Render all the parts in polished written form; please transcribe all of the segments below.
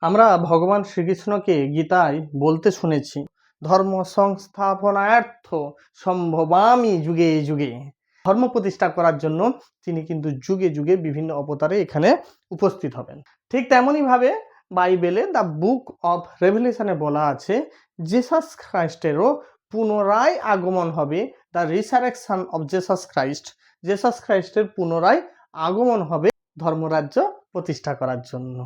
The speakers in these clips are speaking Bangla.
আমরা ভগবান শ্রীকৃষ্ণকে গীতায় বলতে শুনেছি, ধর্ম সংস্থাপনার্থ সম্ভবামি যুগে যুগে। ধর্ম প্রতিষ্ঠা করার জন্য তিনি কিন্তু যুগে যুগে বিভিন্ন অবতারে এখানে উপস্থিত হবেন। ঠিক তেমনইভাবে বাইবেলে দ্য বুক অফ রেভেলেশনে বলা আছে জেসাস খ্রাইস্টেরও পুনরায় আগমন হবে। The resurrection of Jesus Christ, Jesus খ্রাইস্টের পুনরায় আগমন হবে ধর্মরাজ্য প্রতিষ্ঠা করার জন্য।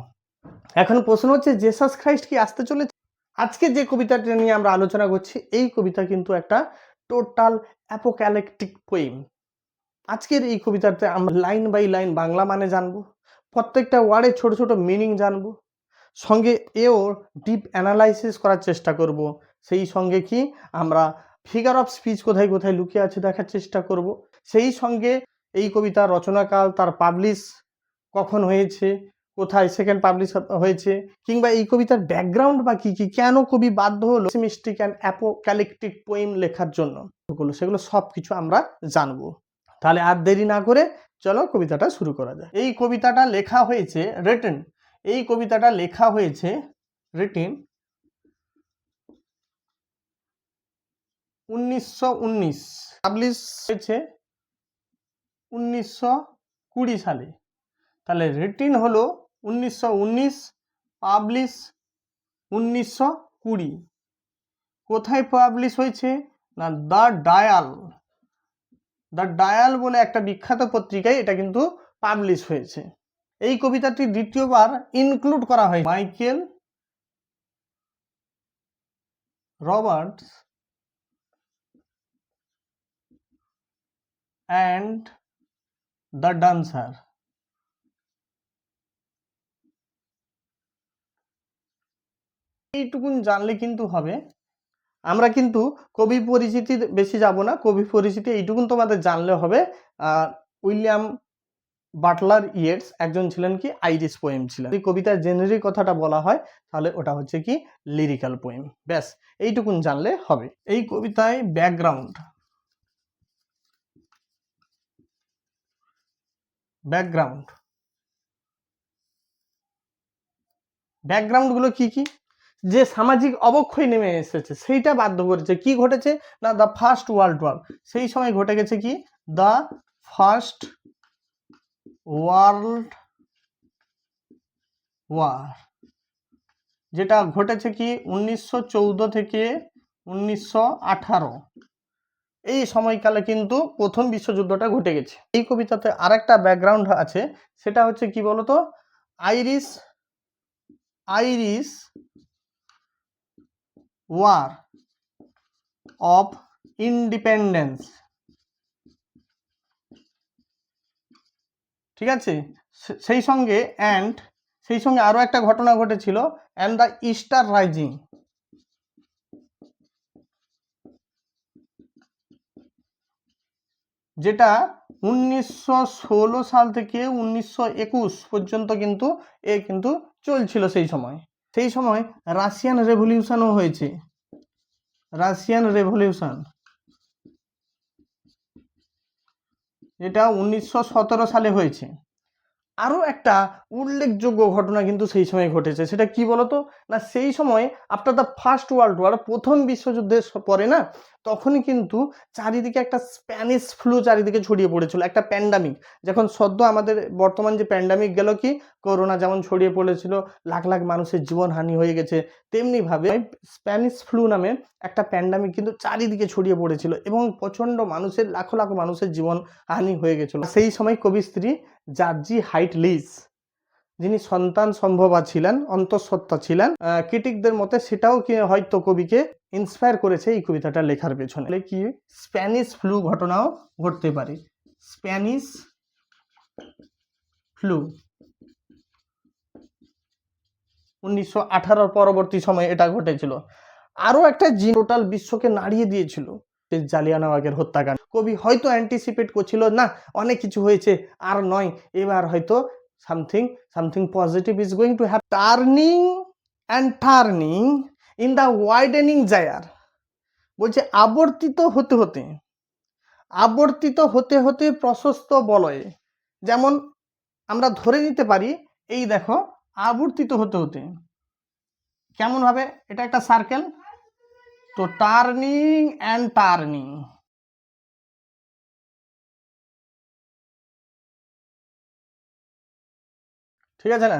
এখন প্রশ্ন হচ্ছে জেসাস খ্রাইস্ট কি আসতে চলেছে? আজকে যে কবিতাটা নিয়ে আমরা আলোচনা করছি এই কবিতা কিন্তু একটা টোটাল অ্যাপোক্যালিপটিক পোয়েম। আজকের এই কবিতাতে আমরা লাইন বাই লাইন বাংলা মানে জানবো, প্রত্যেকটা ওয়ার্ডে ছোট ছোট মিনিং জানবো, সঙ্গে এও ডিপ অ্যানালাইসিস করার চেষ্টা করব। সেই সঙ্গে কি আমরা ফিগার অফ স্পিচ কোথায় কোথায় লুকিয়ে আছে দেখার চেষ্টা করব। সেই সঙ্গে এই কবিতার রচনাকাল, তার পাবলিশ কখন হয়েছে, কোথায় সেকেন্ড পাবলিশ হয়েছে, কিংবা এই কবিতার ব্যাকগ্রাউন্ড বা কি কি, কেন কবি বাধ্য হলো পেসিমিস্টিক অ্যান্ড অ্যাপোক্যালিপটিক পোয়েম লেখার জন্য, সেগুলো সব কিছু আমরা জানবো। তাহলে আর দেরি না করে চলো কবিতাটা শুরু করা যায়। এই কবিতাটা লেখা হয়েছে রিটেন, এই কবিতাটা লেখা হয়েছে রিটেন 1919, পাবলিশ হয়েছে 1920 সালে। তাহলে রিটেন হলো 1919, পাবলিশ 1920। কোথায় পাবলিশ হয়েছে না দ্য ডায়াল, দ্য ডায়াল বলে একটা বিখ্যাত পত্রিকায় এটা কিন্তু পাবলিশ হয়েছে। এই কবিতাটি দ্বিতীয়বার ইনক্লুড করা হয় Michael Robartes and the dancer. এইটুকুন জানলে কিন্তু হবে। আমরা কিন্তু কবি পরিচিতি বেশি যাব না, কবি পরিচিতি এইটুকুন তোমাদের জানলে হবে। উইলিয়াম বাটলার ইয়েটস একজন ছিলেন কি আইরিশ পোয়েম ছিলেন। এই কবিতার জেনারিক কথাটা বলা হয় তাহলে ওটা হচ্ছে কি লিরিক্যাল পোয়েম। ব্যাস এইটুকুন জানলে হবে। এই কবিতায় ব্যাকগ্রাউন্ড, ব্যাকগ্রাউন্ড ব্যাকগ্রাউন্ডগুলো কি কি, যে সামাজিক অবক্ষয় নেমে এসেছে সেইটা বাধ্য করেছে। কি ঘটেছে না দ্য ফার্স্ট ওয়ার্ল্ড ওয়ার, সেই সময় ঘটে গেছে কি দ্য ফার্স্ট ওয়ার্ল্ড ওয়ার, যেটা ঘটেছে কি 1914 থেকে 1918, এই সময়কালে কিন্তু প্রথম বিশ্বযুদ্ধটা ঘটে গেছে। এই কবিতাতে আরেকটা ব্যাকগ্রাউন্ড আছে, সেটা হচ্ছে কি বলতো আইরিশ ওয়ার অফ ইন্ডিপেন্ডেন্স। ঠিক আছে, সেই সঙ্গে আরো একটা ঘটনা ঘটেছিল অ্যান্ড দ্য ইস্টার রাইজিং, যেটা 1916 সাল থেকে 1921 পর্যন্ত কিন্তু চলছিল। সেই সময় রাশিয়ান রেভলিউশনও হয়েছে, রাশিয়ান রেভলিউশন, যেটা 1917 সালে হয়েছে। আরও একটা উল্লেখযোগ্য ঘটনা কিন্তু সেই সময় ঘটেছে, সেটা কি বলতো না সেই সময় after the first world war, প্রথম বিশ্বযুদ্ধের পরে না, তখনই কিন্তু চারিদিকে একটা স্প্যানিশ ফ্লু চারিদিকে ছড়িয়ে পড়েছিল, একটা প্যান্ডামিক। যখন সদ্য আমাদের বর্তমান যে প্যান্ডামিক গেল কি করোনা যেমন ছড়িয়ে পড়েছিল, লাখ লাখ মানুষের জীবনহানি হয়ে গেছে, তেমনিভাবে স্প্যানিশ ফ্লু নামে একটা প্যান্ডামিক কিন্তু চারিদিকে ছড়িয়ে পড়েছিল এবং প্রচণ্ড মানুষের লাখ লাখ মানুষের জীবনহানি হয়ে গেছিল। সেই সময় কবি স্ত্রী জার্জি হাইটলিস, যিনি সন্তান সম্ভবা ছিলেন, অন্তঃসত্ত্বা ছিলেন, ক্রিটিকদের মতে সেটাও কি হয়তো কবিকে ইন্সপায়ার করেছে এই কবিতাটা লেখার পেছনে। কি স্প্যানিশ ফ্লু ঘটনাও ঘটতে পারে, স্প্যানিশ ফ্লু 1918 পরবর্তী সময়ে এটা ঘটেছিল। আরো একটা টোটাল বিশ্বকে নাড়িয়ে দিয়েছিল, জালিয়ানওয়াগের হত্যাকাণ্ড। কবি হয়তো অ্যান্টিসিপেট করছিল না অনেক কিছু হয়েছে, আর নয়, এবার হয়তো something positive is going to happen, turning in the widening gyre। বলছে আবর্তিত হতে প্রশস্ত বলয়ে। যেমন আমরা ধরে নিতে পারি এই দেখো আবর্তিত হতে কেমন ভাবে? এটা একটা সার্কেল, তো টার্নিং অ্যান্ড টার্নিং, ঠিক আছে না?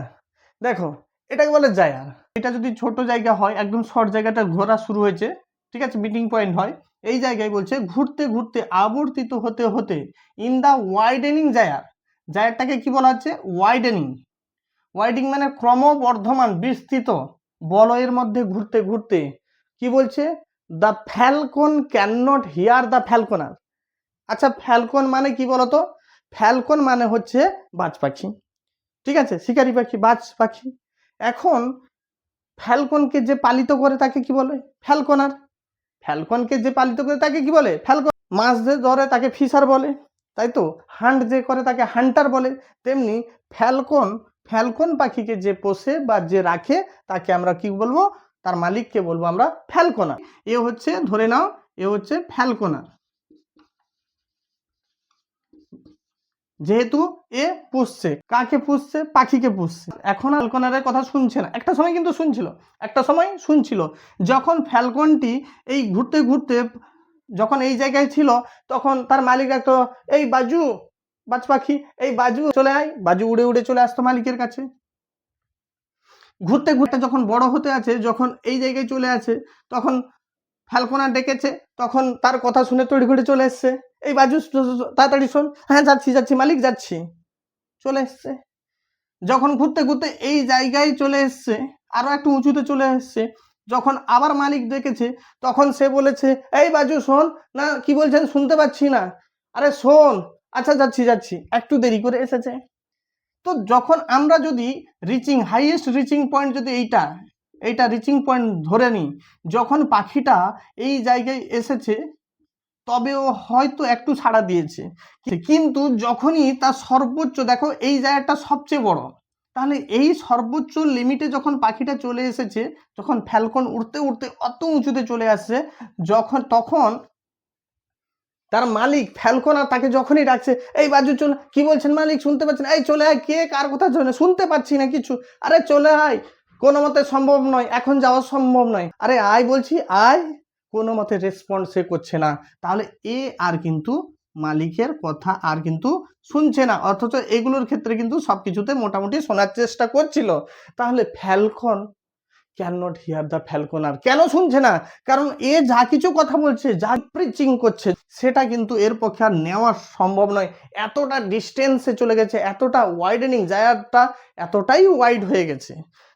দেখো, এটাকে বলে জায়ার। এটা যদি ছোট জায়গা হয়, একদম শর্ট জায়গাটা ঘোরা শুরু হয়েছে, ঠিক আছে, মিটিং পয়েন্ট হয়, এই জায়গায় বলছে ঘুরতে ঘুরতে আবর্তিত হতে হতে ইন দা ওয়াইডেনিং জায়ার। জায়ারটাকে কি বলা হচ্ছে? ওয়াইডেনিং। ওয়াইডিং মানে ক্রমবর্ধমান, বিস্তৃত বলয়ের মধ্যে ঘুরতে ঘুরতে কি বলছে? The Falcon can not here the ফ্যালকনার। আচ্ছা, ফ্যালকন মানে কি বলতো? ফ্যালকন মানে হচ্ছে বাজ পাখি, ঠিক আছে, শিকারি পাখি, বাজ পাখি। এখন ফ্যালকনকে যে পালিত করে তাকে কি বলে? ফ্যালকনার। ফ্যালকনকে যে পালিত করে তাকে কি বলে? ফ্যালকন। মাছ যে ধরে তাকে ফিশার বলে, তাই তো। হান্ট যে করে তাকে হান্টার বলে। তেমনি ফ্যালকন, ফ্যালকন পাখিকে যে পোষে বা যে রাখে তাকে আমরা কি বলবো? তার মালিককে বলবো আমরা ফ্যালকনার। এ হচ্ছে, ধরে নাও, এ হচ্ছে ফ্যালকনার, যেহেতু এ পুষছে। কাকে পুষছে? পাখিকে পুষছে। এখন ফ্যালকনারের কথা শুনছে না, একটা সময় কিন্তু শুনছিল, একটা সময় শুনছিল। যখন ফ্যালকনটি এই ঘুরতে ঘুরতে যখন এই জায়গায় ছিল, তখন তার মালিক ডাকতো, এই বাজু, বাজ পাখি, এই বাজু চলে আয়। বাজু উড়ে উড়ে চলে আসতো মালিকের কাছে। ঘুরতে ঘুরতে যখন বড় হতে আছে, যখন এই জায়গায় চলে আসে, তখন ফ্যালকনার ডেকেছে, তখন তার কথা শুনে তড়িঘড়ি চলে এসছে, এই বাজু তাড়াতাড়ি শোন, হ্যাঁ যাচ্ছি যাচ্ছি মালিক যাচ্ছি, চলে এসছে। যখন ঘুরতে ঘুরতে এই জায়গায় চলে এসছে, আরো একটু উঁচুতে চলে এসছে, যখন আবার মালিক দেখেছে, তখন সে বলেছে, এই বাজু শোন, না কি বলছেন শুনতে পাচ্ছি না, আরে শোন, আচ্ছা যাচ্ছি যাচ্ছি, একটু দেরি করে এসেছে। তো যখন আমরা যদি রিচিং, হাইয়েস্ট রিচিং পয়েন্ট যদি এইটা, এইটা রিচিং পয়েন্ট ধরে নিই, যখন পাখিটা এই জায়গায় এসেছে তবেও হয়তো একটু ছাড়া দিয়েছে, কিন্তু যখনই তার সর্বোচ্চ, দেখো এই জায়গাটা সবচেয়ে বড়, তাহলে এই সর্বোচ্চ লিমিটে যখন পাখিটা চলে এসেছে, যখন ফ্যালকন উড়তে উড়তে অত উঁচুতে চলে আসছে, যখন তখন তার মালিক ফ্যালকন আর তাকে যখনই ডাকছে, এই বাজু চলে, কি বলছেন মালিক শুনতে পাচ্ছেন, এই চলে আয়, কে কার কথা শুনতে পাচ্ছি না কিছু, আরে চলে আয়, কোনো মতে সম্ভব নয়, এখন যাওয়া সম্ভব নয়, আরে আয় বলছি আয়, কোনো মতে রেসপন্স সে করছে না। তাহলে এ আর কিন্তু মালিকের কথা আর কিন্তু শুনছে না, অথচ এগুলোর ক্ষেত্রে কিন্তু সবকিছুতে মোটামুটি শোনার চেষ্টা করছিল। তাহলে Falcon can not here the ফ্যালকনার, কেন শুনছে না? কারণ এ যা কিছু কথা বলছে, যা প্রিচিং করছে, সেটা কিন্তু এর পক্ষে আর নেওয়া সম্ভব নয়। এতটা ডিস্টেন্সে চলে গেছে, এতটা ওয়াইডেনিং, জায়গাটা এতটাই ওয়াইড হয়ে গেছে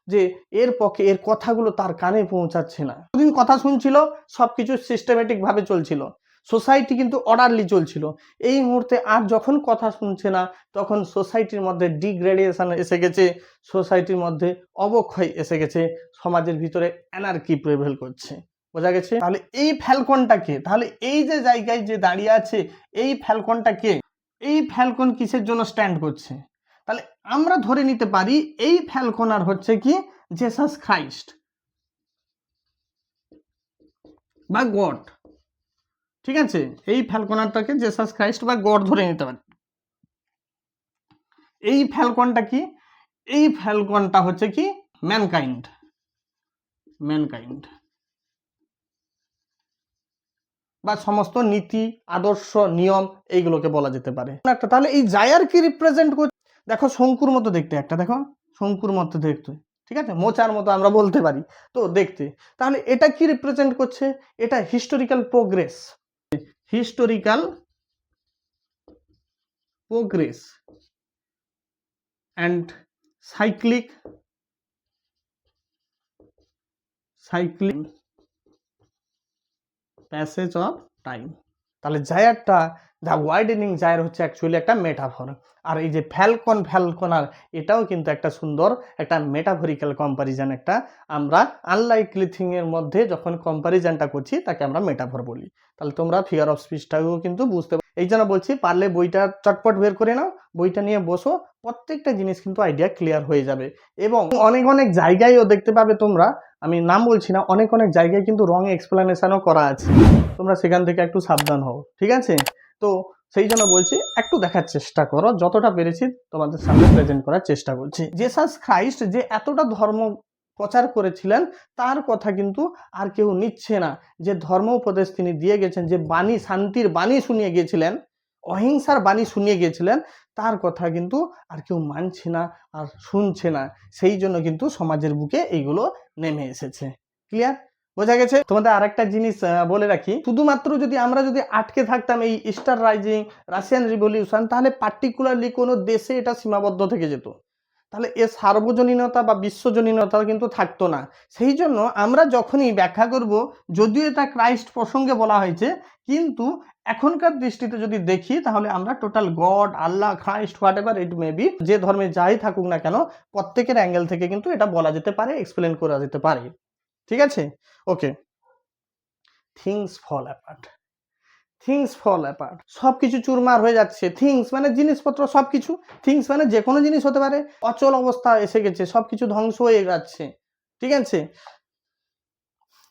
যে এর পক্ষে এর কথাগুলো তার কানে পৌঁছাচ্ছে না। দিন কথা শুনছিল, সবকিছু সিস্টেমেটিক ভাবে চলছিল, সোসাইটি কিন্তু অর্ডারলি চলছিল। এই মুহূর্তে আর যখন কথা শুনছে না, তখন সোসাইটির মধ্যে ডিগ্রেডেশন এসে গেছে, সোসাইটির মধ্যে অবক্ষয় এসে গেছে, সমাজের ভিতরে অ্যানার্কি প্রেভেল করছে। বোঝা গেছে? তাহলে এই ফ্যালকনটা কে? তাহলে এই যে জায়গায় যে দাঁড়িয়ে আছে, এই ফ্যালকনটা কে? এই ফ্যালকন কিসের জন্য স্ট্যান্ড করছে? তাহলে আমরা ধরে নিতে পারি এই ফ্যালকনার হচ্ছে কি? জেসাস খ্রাইস্ট বা গড, ঠিক আছে, এই ফ্যালকনারটাকে জেসাস খ্রাইস্ট বা গড ধরে নিতে পারি। এই ফ্যালকনটা কি? এই ফ্যালকনটা হচ্ছে কি? ম্যানকাইন্ড, ম্যানকাইন্ড বা সমস্ত নীতি, আদর্শ, নিয়ম, এইগুলোকে বলা যেতে পারে একটা। তাহলে এই জায়ার কি রিপ্রেজেন্ট করছে? দেখো শঙ্কুর মতো দেখতে, একটা দেখো শঙ্কুর মতো দেখতে, ঠিক আছে, মোচার মতো আমরা বলতে পারি তো দেখতে। তাহলে এটা কি রিপ্রেজেন্ট করছে? এটা historical progress, historical progress and cyclic, cyclic passage of time. তাহলে জায়ারটা, দ্য ওয়াইডেনিং জায়ার হচ্ছে অ্যাকচুয়ালি একটা মেটাফর। আর এই যে ফ্যালকন, ফ্যালকনার, এটাও কিন্তু একটা সুন্দর একটা মেটাফরিক্যাল কম্পারিজন। একটা আমরা আনলাইকলি থিং এর মধ্যে যখন কম্পারিজনটা করছি তাকে আমরা মেটাফর বলি। তাহলে তোমরা ফিগার অফ স্পিচটাও কিন্তু বুঝতে পারো। এই জন্য বলছি, পারলে বইটা চটপট বের করে নাও, বইটা নিয়ে বসো, প্রত্যেকটা জিনিস কিন্তু আইডিয়া ক্লিয়ার হয়ে যাবে। এবং অনেক অনেক জায়গায়ও দেখতে পাবে তোমরা, আমি নাম বলছি না, অনেক অনেক জায়গায় কিন্তু রং এক্সপ্লেনেশনও করা আছে, তোমরা সেখান থেকে একটু সাবধান হও, ঠিক আছে? তো সেই জন্য বলছি একটু দেখার চেষ্টা করো, যতটা পেরেছি তোমাদের সামনে প্রেজেন্ট করার চেষ্টা করছি। জেসাস খ্রাইস্ট যে এতটা ধর্ম প্রচার করেছিলেন তার কথা কিন্তু আর কেউ নিচ্ছে না। যে ধর্ম উপদেশ তিনি দিয়ে গেছেন, যে বাণী, শান্তির বাণী শুনিয়ে গিয়েছিলেন, অহিংসার বাণী শুনিয়ে গিয়েছিলেন, তার কথা কিন্তু আর কেউ মানছে না আর শুনছে না। সেই জন্য কিন্তু সমাজের বুকে এইগুলো নেমে এসেছে। ক্লিয়ার? বোঝা গেছে? তোমাদের আরেকটা জিনিস বলে রাখি, শুধুমাত্র যদি আমরা আটকে থাকতাম এই স্টার রাইজিং, রাশিয়ান রিভলিউশন, তাহলে পার্টিকুলারলি কোনো দেশে এটা সীমাবদ্ধ থেকে যেত, তাহলে এর সার্বজনীনতা বা বিশ্বজনীনতা কিন্তু থাকতো না। সেই জন্য আমরা যখনই ব্যাখ্যা করব, যদিও এটা ক্রাইস্ট প্রসঙ্গে বলা হয়েছে, কিন্তু এখনকার দৃষ্টিতে যদি দেখি তাহলে আমরা total god, Allah, Christ, what ever it may be, যে ধর্মে যাই থাকুক না কেন, প্রত্যেকের অ্যাঙ্গেল থেকে কিন্তু এটা বলা যেতে পারে, এক্সপ্লেন করা যেতে পারে। ঠিক আছে? Okay. Things fall apart. Things fall apart, সবকিছু চুরমার হয়ে যাচ্ছে। থিংস মানে জিনিসপত্র, সবকিছু। থিংস মানে যে কোনো জিনিস হতে পারে, অচল অবস্থা এসে গেছে, সবকিছু ধ্বংস হয়ে যাচ্ছে। ঠিক আছে?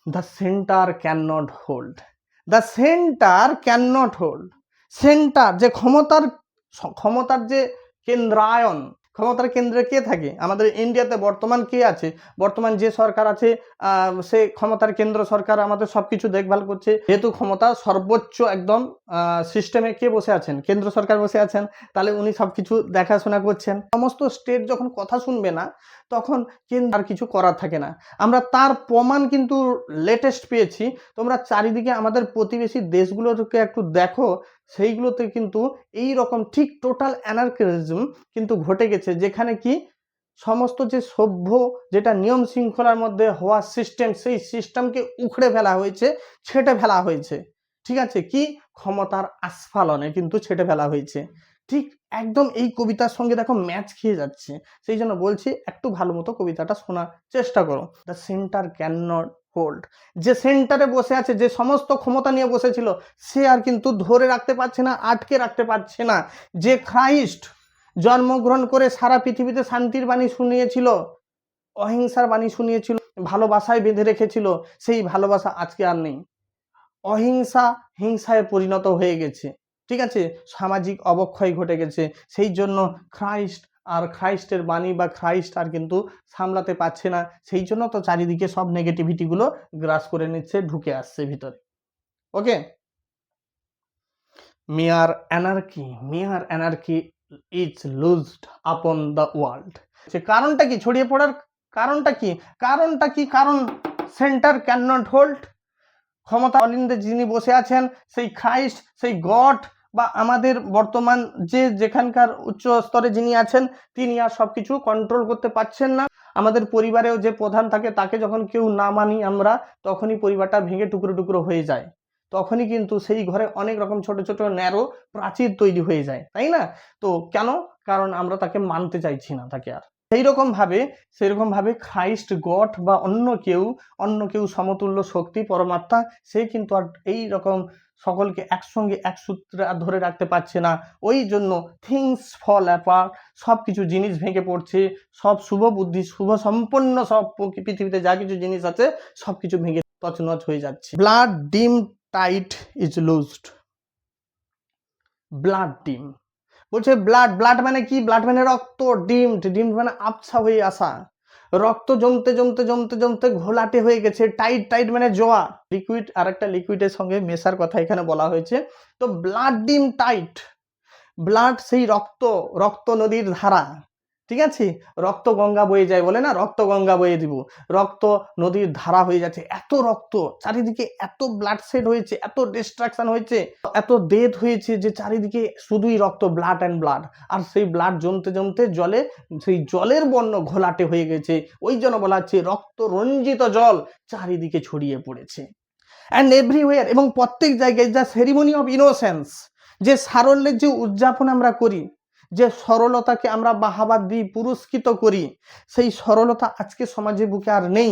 The centre can not hold. The centre can not hold. Centre, যে ক্ষমতার যে কেন্দ্রায়ন, ক্ষমতার কেন্দ্রে কে থাকে? আমাদের ইন্ডিয়াতে বর্তমান কে আছে? বর্তমান যে সরকার আছে সে ক্ষমতার কেন্দ্র সরকার, আমাদের সবকিছু দেখভাল করছে। যেহেতু ক্ষমতা সর্বোচ্চ একদম সিস্টেমে কে বসে আছেন? কেন্দ্র সরকার বসে আছেন। তাহলে উনি সবকিছু দেখাশোনা করছেন। সমস্ত স্টেট যখন কথা শুনবে না, তখন কেন্দ্র আর কিছু করার থাকে না। আমরা তার প্রমাণ কিন্তু লেটেস্ট পেয়েছি। তোমরা চারিদিকে আমাদের প্রতিবেশী দেশগুলোকে একটু দেখো, সেইগুলোতে কিন্তু এই রকম ঠিক টোটাল অ্যানার্কিজম কিন্তু ঘটে গেছে, যেখানে কি সমস্ত যে সভ্য, যেটা নিয়ম শৃঙ্খলার মধ্যে হওয়ার সিস্টেম, সেই সিস্টেমকে উখড়ে ফেলা হয়েছে, ছেঁটে ফেলা হয়েছে। ঠিক আছে? কি ক্ষমতার আস্ফালনে কিন্তু ছেঁটে ফেলা হয়েছে। ঠিক একদম এই কবিতার সঙ্গে দেখো ম্যাচ খেয়ে যাচ্ছে। সেই জন্য বলছি একটু ভালো মতো কবিতাটা শোনার চেষ্টা করো। The centre can not hold. যে সেন্টারে বসে আছে, যে সমস্ত ক্ষমতা নিয়ে বসেছিল, সে আর কিন্তু ধরে রাখতে পারছে না, আটকে রাখতে পারছে না। যে খ্রাইস্ট জন্মগ্রহণ করে সারা পৃথিবীতে শান্তির বাণী শুনিয়েছিল, অহিংসার বাণী শুনিয়েছিল, ভালোবাসায় বেঁধে রেখেছিল, সেই ভালোবাসা আজকে আর নেই। অহিংসা হিংসায় পরিণত হয়ে গেছে। ঠিক আছে? সামাজিক অবক্ষয় ঘটে গেছে। সেই জন্য খ্রাইস্টের বাণী বা খ্রাইস্ট আর কিন্তু সামলাতে পারছে না। সেই জন্য তো চারিদিকে সব নেগেটিভিটিগুলো গ্রাস করে নিচ্ছে, ঢুকে আসছে ভিতরে। ওকে? mere anarchy is loosed upon the world. কারণটা কি? ছড়িয়ে পড়ার কারণটা কি? কারণ সেন্টার ক্যান নট হোল্ড। ক্ষমতা অলিন্দে যিনি বসে আছেন, সেই খ্রাইস্ট, সেই গড, বা আমাদের বর্তমান যে যেখানকার উচ্চ স্তরে যিনি আছেন, তিনি আর সবকিছু কন্ট্রোল করতে পারছেন না। আমাদের পরিবারেও যে প্রধান থাকে, তাকে যখন কেউ না মানি আমরা, তখনই পরিবারটা ভেঙে টুকরো টুকরো হয়ে যায়। তখনই কিন্তু সেই ঘরে অনেক রকম ছোট ছোট ন্যারো প্রাচীর তৈরি হয়ে যায়, তাই না? তো কেন? কারণ আমরা তাকে মানতে চাইছি না, তাকে আর। সেরকম ভাবে খ্রাইস্ট, গড বা অন্য কেউ সমতুল্য শক্তি, পরমাত্মা, সে কিন্তু আর এই রকম সকলকে একসঙ্গে এক সূত্রে ধরে রাখতে পারছে না। ওই জন্য থিংস ফল অ্যাপার্ট, সব কিছু জিনিস ভেঙে পড়ছে। সব শুভ বুদ্ধি, শুভ সম্পন্ন সব পৃথিবীতে যা কিছু জিনিস আছে, সব কিছু ভেঙে তছনছ হয়ে যাচ্ছে। ব্লাড ডিম টাইট ইজ লুজড। ব্লাড ডিম বলছে, ব্লাড মানে কি? ব্লাড মানে রক্ত। ডিম মানে আবছা হয়ে আসা। রক্ত জমতে জমতে জমতে জমতে ঘোলাটে হয়ে গেছে। টাইট মানে জোয়া, লিকুইড আর একটা লিকুইডের সঙ্গে মেশার কথা এখানে বলা হয়েছে। তো ব্লাড ডিম টাইট, ব্লাড সেই রক্ত নদীর ধারা। ঠিক আছে? রক্ত গঙ্গা বয়ে যায় বলে না, রক্ত গঙ্গা বয়ে দিব, রক্ত নদীর ধারা হয়ে যাচ্ছে। এত রক্ত চারিদিকে, এত ব্লাড শেড হয়েছে, এত ডিস্ট্রাকশন হয়েছে, এত ডেথ হয়েছে, যে চারিদিকে শুধুই রক্ত, ব্লাড অ্যান্ড ব্লাড। আর সেই ব্লাড জমতে জমতে জলে, সেই জলের বর্ণ ঘোলাটে হয়ে গেছে। ওই জন্য বলা হচ্ছে রক্ত রঞ্জিত জল চারিদিকে ছড়িয়ে পড়েছে। অ্যান্ড এভরিওয়্যার, এবং প্রত্যেক জায়গায়, দ্য সেরিমনি অফ ইনোসেন্স, যে সারল্যের যে উদযাপন আমরা করি, যে সরলতাকে আমরা বাহাবা দিই, পুরস্কৃত করি, সেই সরলতা আজকে সমাজে বুকে আর নেই।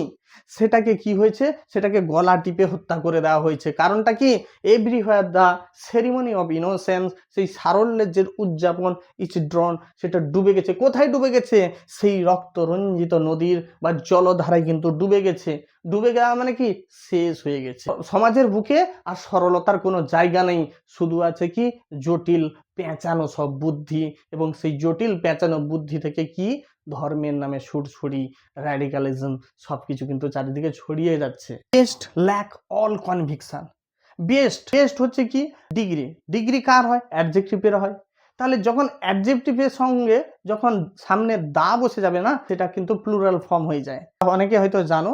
সেটাকে কি হয়েছে? সেটাকে গলা টিপে হত্যা করে দেওয়া হয়েছে। কারণটা কি? Everywhere the ceremony of innocence, সেই সারল্যের যে উদযাপন, ইটস ড্রন, সেটা ডুবে গেছে। কোথায় ডুবে গেছে? সেই রক্ত রঞ্জিত নদীর বা জলধারায় কিন্তু ডুবে গেছে। ডুবে যাওয়া মানে কি? শেষ হয়ে গেছে। সমাজের বুকে আর সরলতার কোনো জায়গা নেই, শুধু আছে কি? জটিল পেঁচানো সব বুদ্ধি, এবং সেই জটিল পেঁচানো বুদ্ধি থেকে কি ধর্মের নামে সুরসুরি, র্যাডিক্যালিজম সবকিছু কিন্তু চারিদিকে ছড়িয়ে যাচ্ছে। Best lack all conviction. Best হচ্ছে কি ডিগ্রি। ডিগ্রি কার হয়? অ্যাডজেক্টিভের হয়। তাহলে যখন অ্যাডজেক্টিভের সঙ্গে যখন সামনে দা বসে যাবে না, সেটা কিন্তু প্লুরাল ফর্ম হয়ে যায়। অনেকে হয়তো জানো,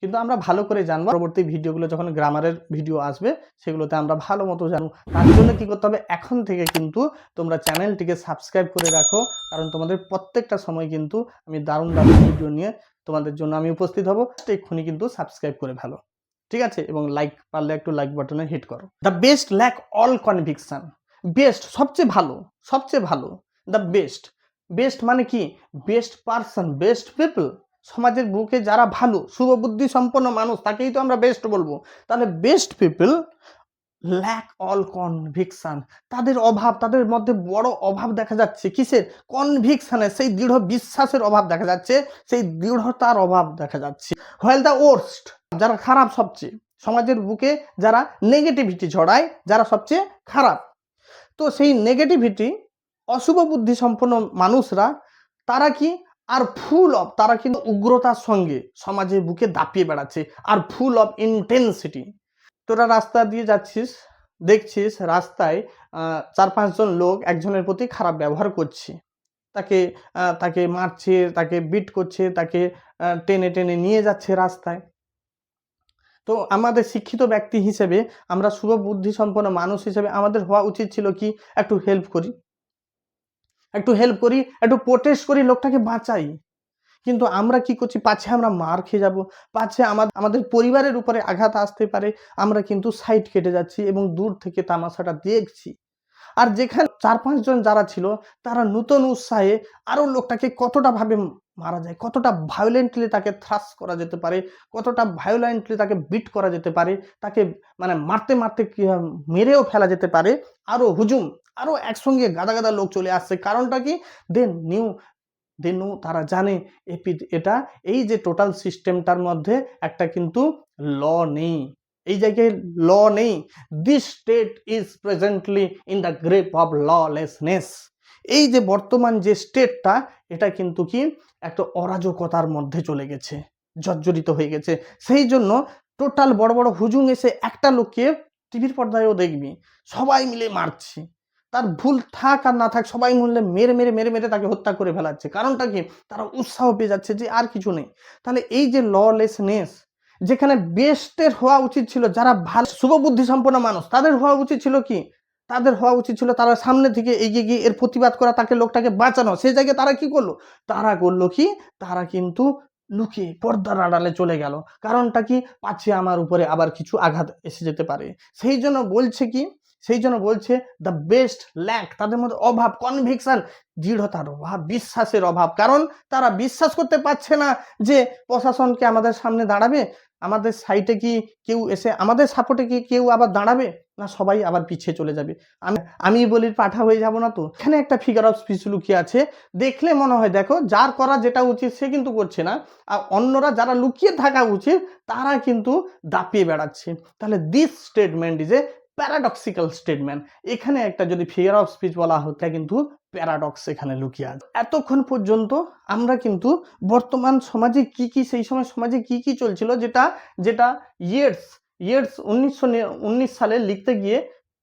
কিন্তু আমরা ভালো করে জানবো। পরবর্তী ভিডিওগুলো যখন গ্রামারের ভিডিও আসবে, সেগুলোতে আমরা ভালো মতো জানবো। তার জন্য কি করতে হবে? এখন থেকে কিন্তু তোমরা চ্যানেলটিকে সাবস্ক্রাইব করে রাখো, কারণ তোমাদের প্রত্যেকটা সময় কিন্তু আমি দারুণ দারুণ ভিডিও নিয়ে তোমাদের জন্য আমি উপস্থিত হব। এক্ষুনি কিন্তু সাবস্ক্রাইব করে ফেলো, ঠিক আছে? এবং লাইক পারলে একটু লাইক বাটনে হিট করো। The best lack all conviction. Best সবচেয়ে ভালো, সবচেয়ে ভালো। দ্য বেস্ট মানে কি? Best person, best people. সমাজের বুকে যারা ভালো শুভবুদ্ধি সম্পন্ন মানুষ, তাকেই তো আমরা বেস্ট বলবো। তাহলে best people lack all conviction. তাদের অভাব, তাদের মধ্যে বড় অভাব দেখা যাচ্ছে কিসের? কনভিকশনের, সেই দৃঢ় বিশ্বাসের অভাব দেখা যাচ্ছে, সেই দৃঢ়তার অভাব দেখা যাচ্ছে। হোয়াইল দ্য ওর্স্ট, যারা খারাপ সবচেয়ে, সমাজের বুকে যারা নেগেটিভিটি ছড়ায়, যারা সবচেয়ে খারাপ, তো সেই নেগেটিভিটি অশুভ বুদ্ধি সম্পন্ন মানুষরা, তারা কি আর ফুল অফ, তারা কিন্তু উগ্রতার সঙ্গে সমাজের বুকে দাপিয়ে বেড়াচ্ছে, আর ফুল অফ ইন্টেন্সিটি। তোরা রাস্তা দিয়ে যাচ্ছিস, দেখছিস রাস্তায় 4-5 জন লোক একজনের প্রতি খারাপ ব্যবহার করছে, তাকে মারছে, তাকে বিট করছে, তাকে টেনে টেনে নিয়ে যাচ্ছে রাস্তায়। তো আমাদের শিক্ষিত ব্যক্তি হিসেবে, আমরা শুভ বুদ্ধি সম্পন্ন মানুষ হিসেবে আমাদের হওয়া উচিত ছিল কি? একটু হেল্প করি, একটু প্রোটেস্ট করি, লোকটাকে বাঁচাই। কিন্তু আমরা কি করছি? পাছে আমরা মার খেয়ে যাব, পাছে আমাদের পরিবারের উপরে আঘাত আসতে পারে, আমরা কিন্তু সাইড কেটে যাচ্ছি এবং দূর থেকে তামাশাটা দেখছি। আর যেখানে 4-5 জন যারা ছিল, তারা নতুন উৎসাহে আরো লোকটাকে কতটা ভাবে মারা যায়, কতটা ভায়োলেন্টলি তাকে থ্রাস করা যেতে পারে, কতটা ভায়োলেন্টলি তাকে বিট করা যেতে পারে, তাকে মানে মারতে মারতে মেরেও ফেলা যেতে পারে। আরো হুজুম, আরো একসঙ্গে গাদা গাদা লোক চলে আসছে। কারণটা কি? তারা জানে এটা, এই যে টোটাল সিস্টেমটার মধ্যে একটা কিন্তু ল নেই, এই জায়গায় ল নেই। This state is presently in the grape of lawlessness. এই যে বর্তমান যে স্টেটটা, এটা কিন্তু কি একটা অরাজকতার মধ্যে চলে গেছে, জর্জরিত হয়ে গেছে। সেই জন্য টোটাল বড় বড় হুজুম এসে একটা লোককে, টিভির পর্দায়ও দেখবি, সবাই মিলে মারছে। তার ভুল থাক আর না থাক, সবাই মিলে মেরে মেরে মেরে মেরে তাকে হত্যা করে ফেলাচ্ছে। কারণটা কি? তারা উৎসাহ পেয়ে যাচ্ছে যে আর কিছু নেই। তাহলে এই যে ললেসনেস, যেখানে বেস্টের হওয়া উচিত ছিল, যারা ভালো শুভবুদ্ধি সম্পন্ন মানুষ, তাদের হওয়া উচিত ছিল কি? তাদের হওয়া উচিত ছিল তারা সামনে থেকে এগিয়ে গিয়ে এর প্রতিবাদ করা, তাকে লোকটাকে বাঁচানো। সেই জায়গায় তারা কি করলো? তারা কিন্তু লুকিয়ে পর্দার আড়ালে চলে গেল। কারণটা কি? পাছে আমার উপরে আবার কিছু আঘাত এসে যেতে পারে। সেই জন্য বলছে দ্য বেস্ট ল্যাক, তাদের মধ্যে অভাব, কনভিকশন, দৃঢ়তার অভাব, বিশ্বাসের অভাব। কারণ তারা বিশ্বাস করতে পারছে না যে প্রশাসনকে আমাদের সামনে দাঁড়াবে, আমাদের সাইটে কি কেউ এসে আমাদের সাপোর্টে কি কেউ আবার দাঁড়াবে না, সবাই আবার পিছিয়ে চলে যাবে। আমি বলি পাঠা হয়ে যাব না তো? এখানে একটা ফিগার অফ স্পিচ লুকিয়ে আছে। দেখলে মনে হয় দেখো, যার করা যেটা উচিত সে কিন্তু করছে না, আর অন্যরা যারা লুকিয়ে থাকা উচিত তারা কিন্তু দাপিয়ে বেড়াচ্ছে। তাহলে this statement is a paradoxical statement. এখানে একটা যদি ফিগার অফ স্পিচ বলা হতো, কিন্তু প্যারাডক্স এখানে লুকিয়ে আছে। এতক্ষণ পর্যন্ত আমরা কিন্তু বর্তমান সমাজে সেই সময় সমাজে কি চলছিল, যেটা ইয়ার্স 1919 সালে লিখতে গিয়ে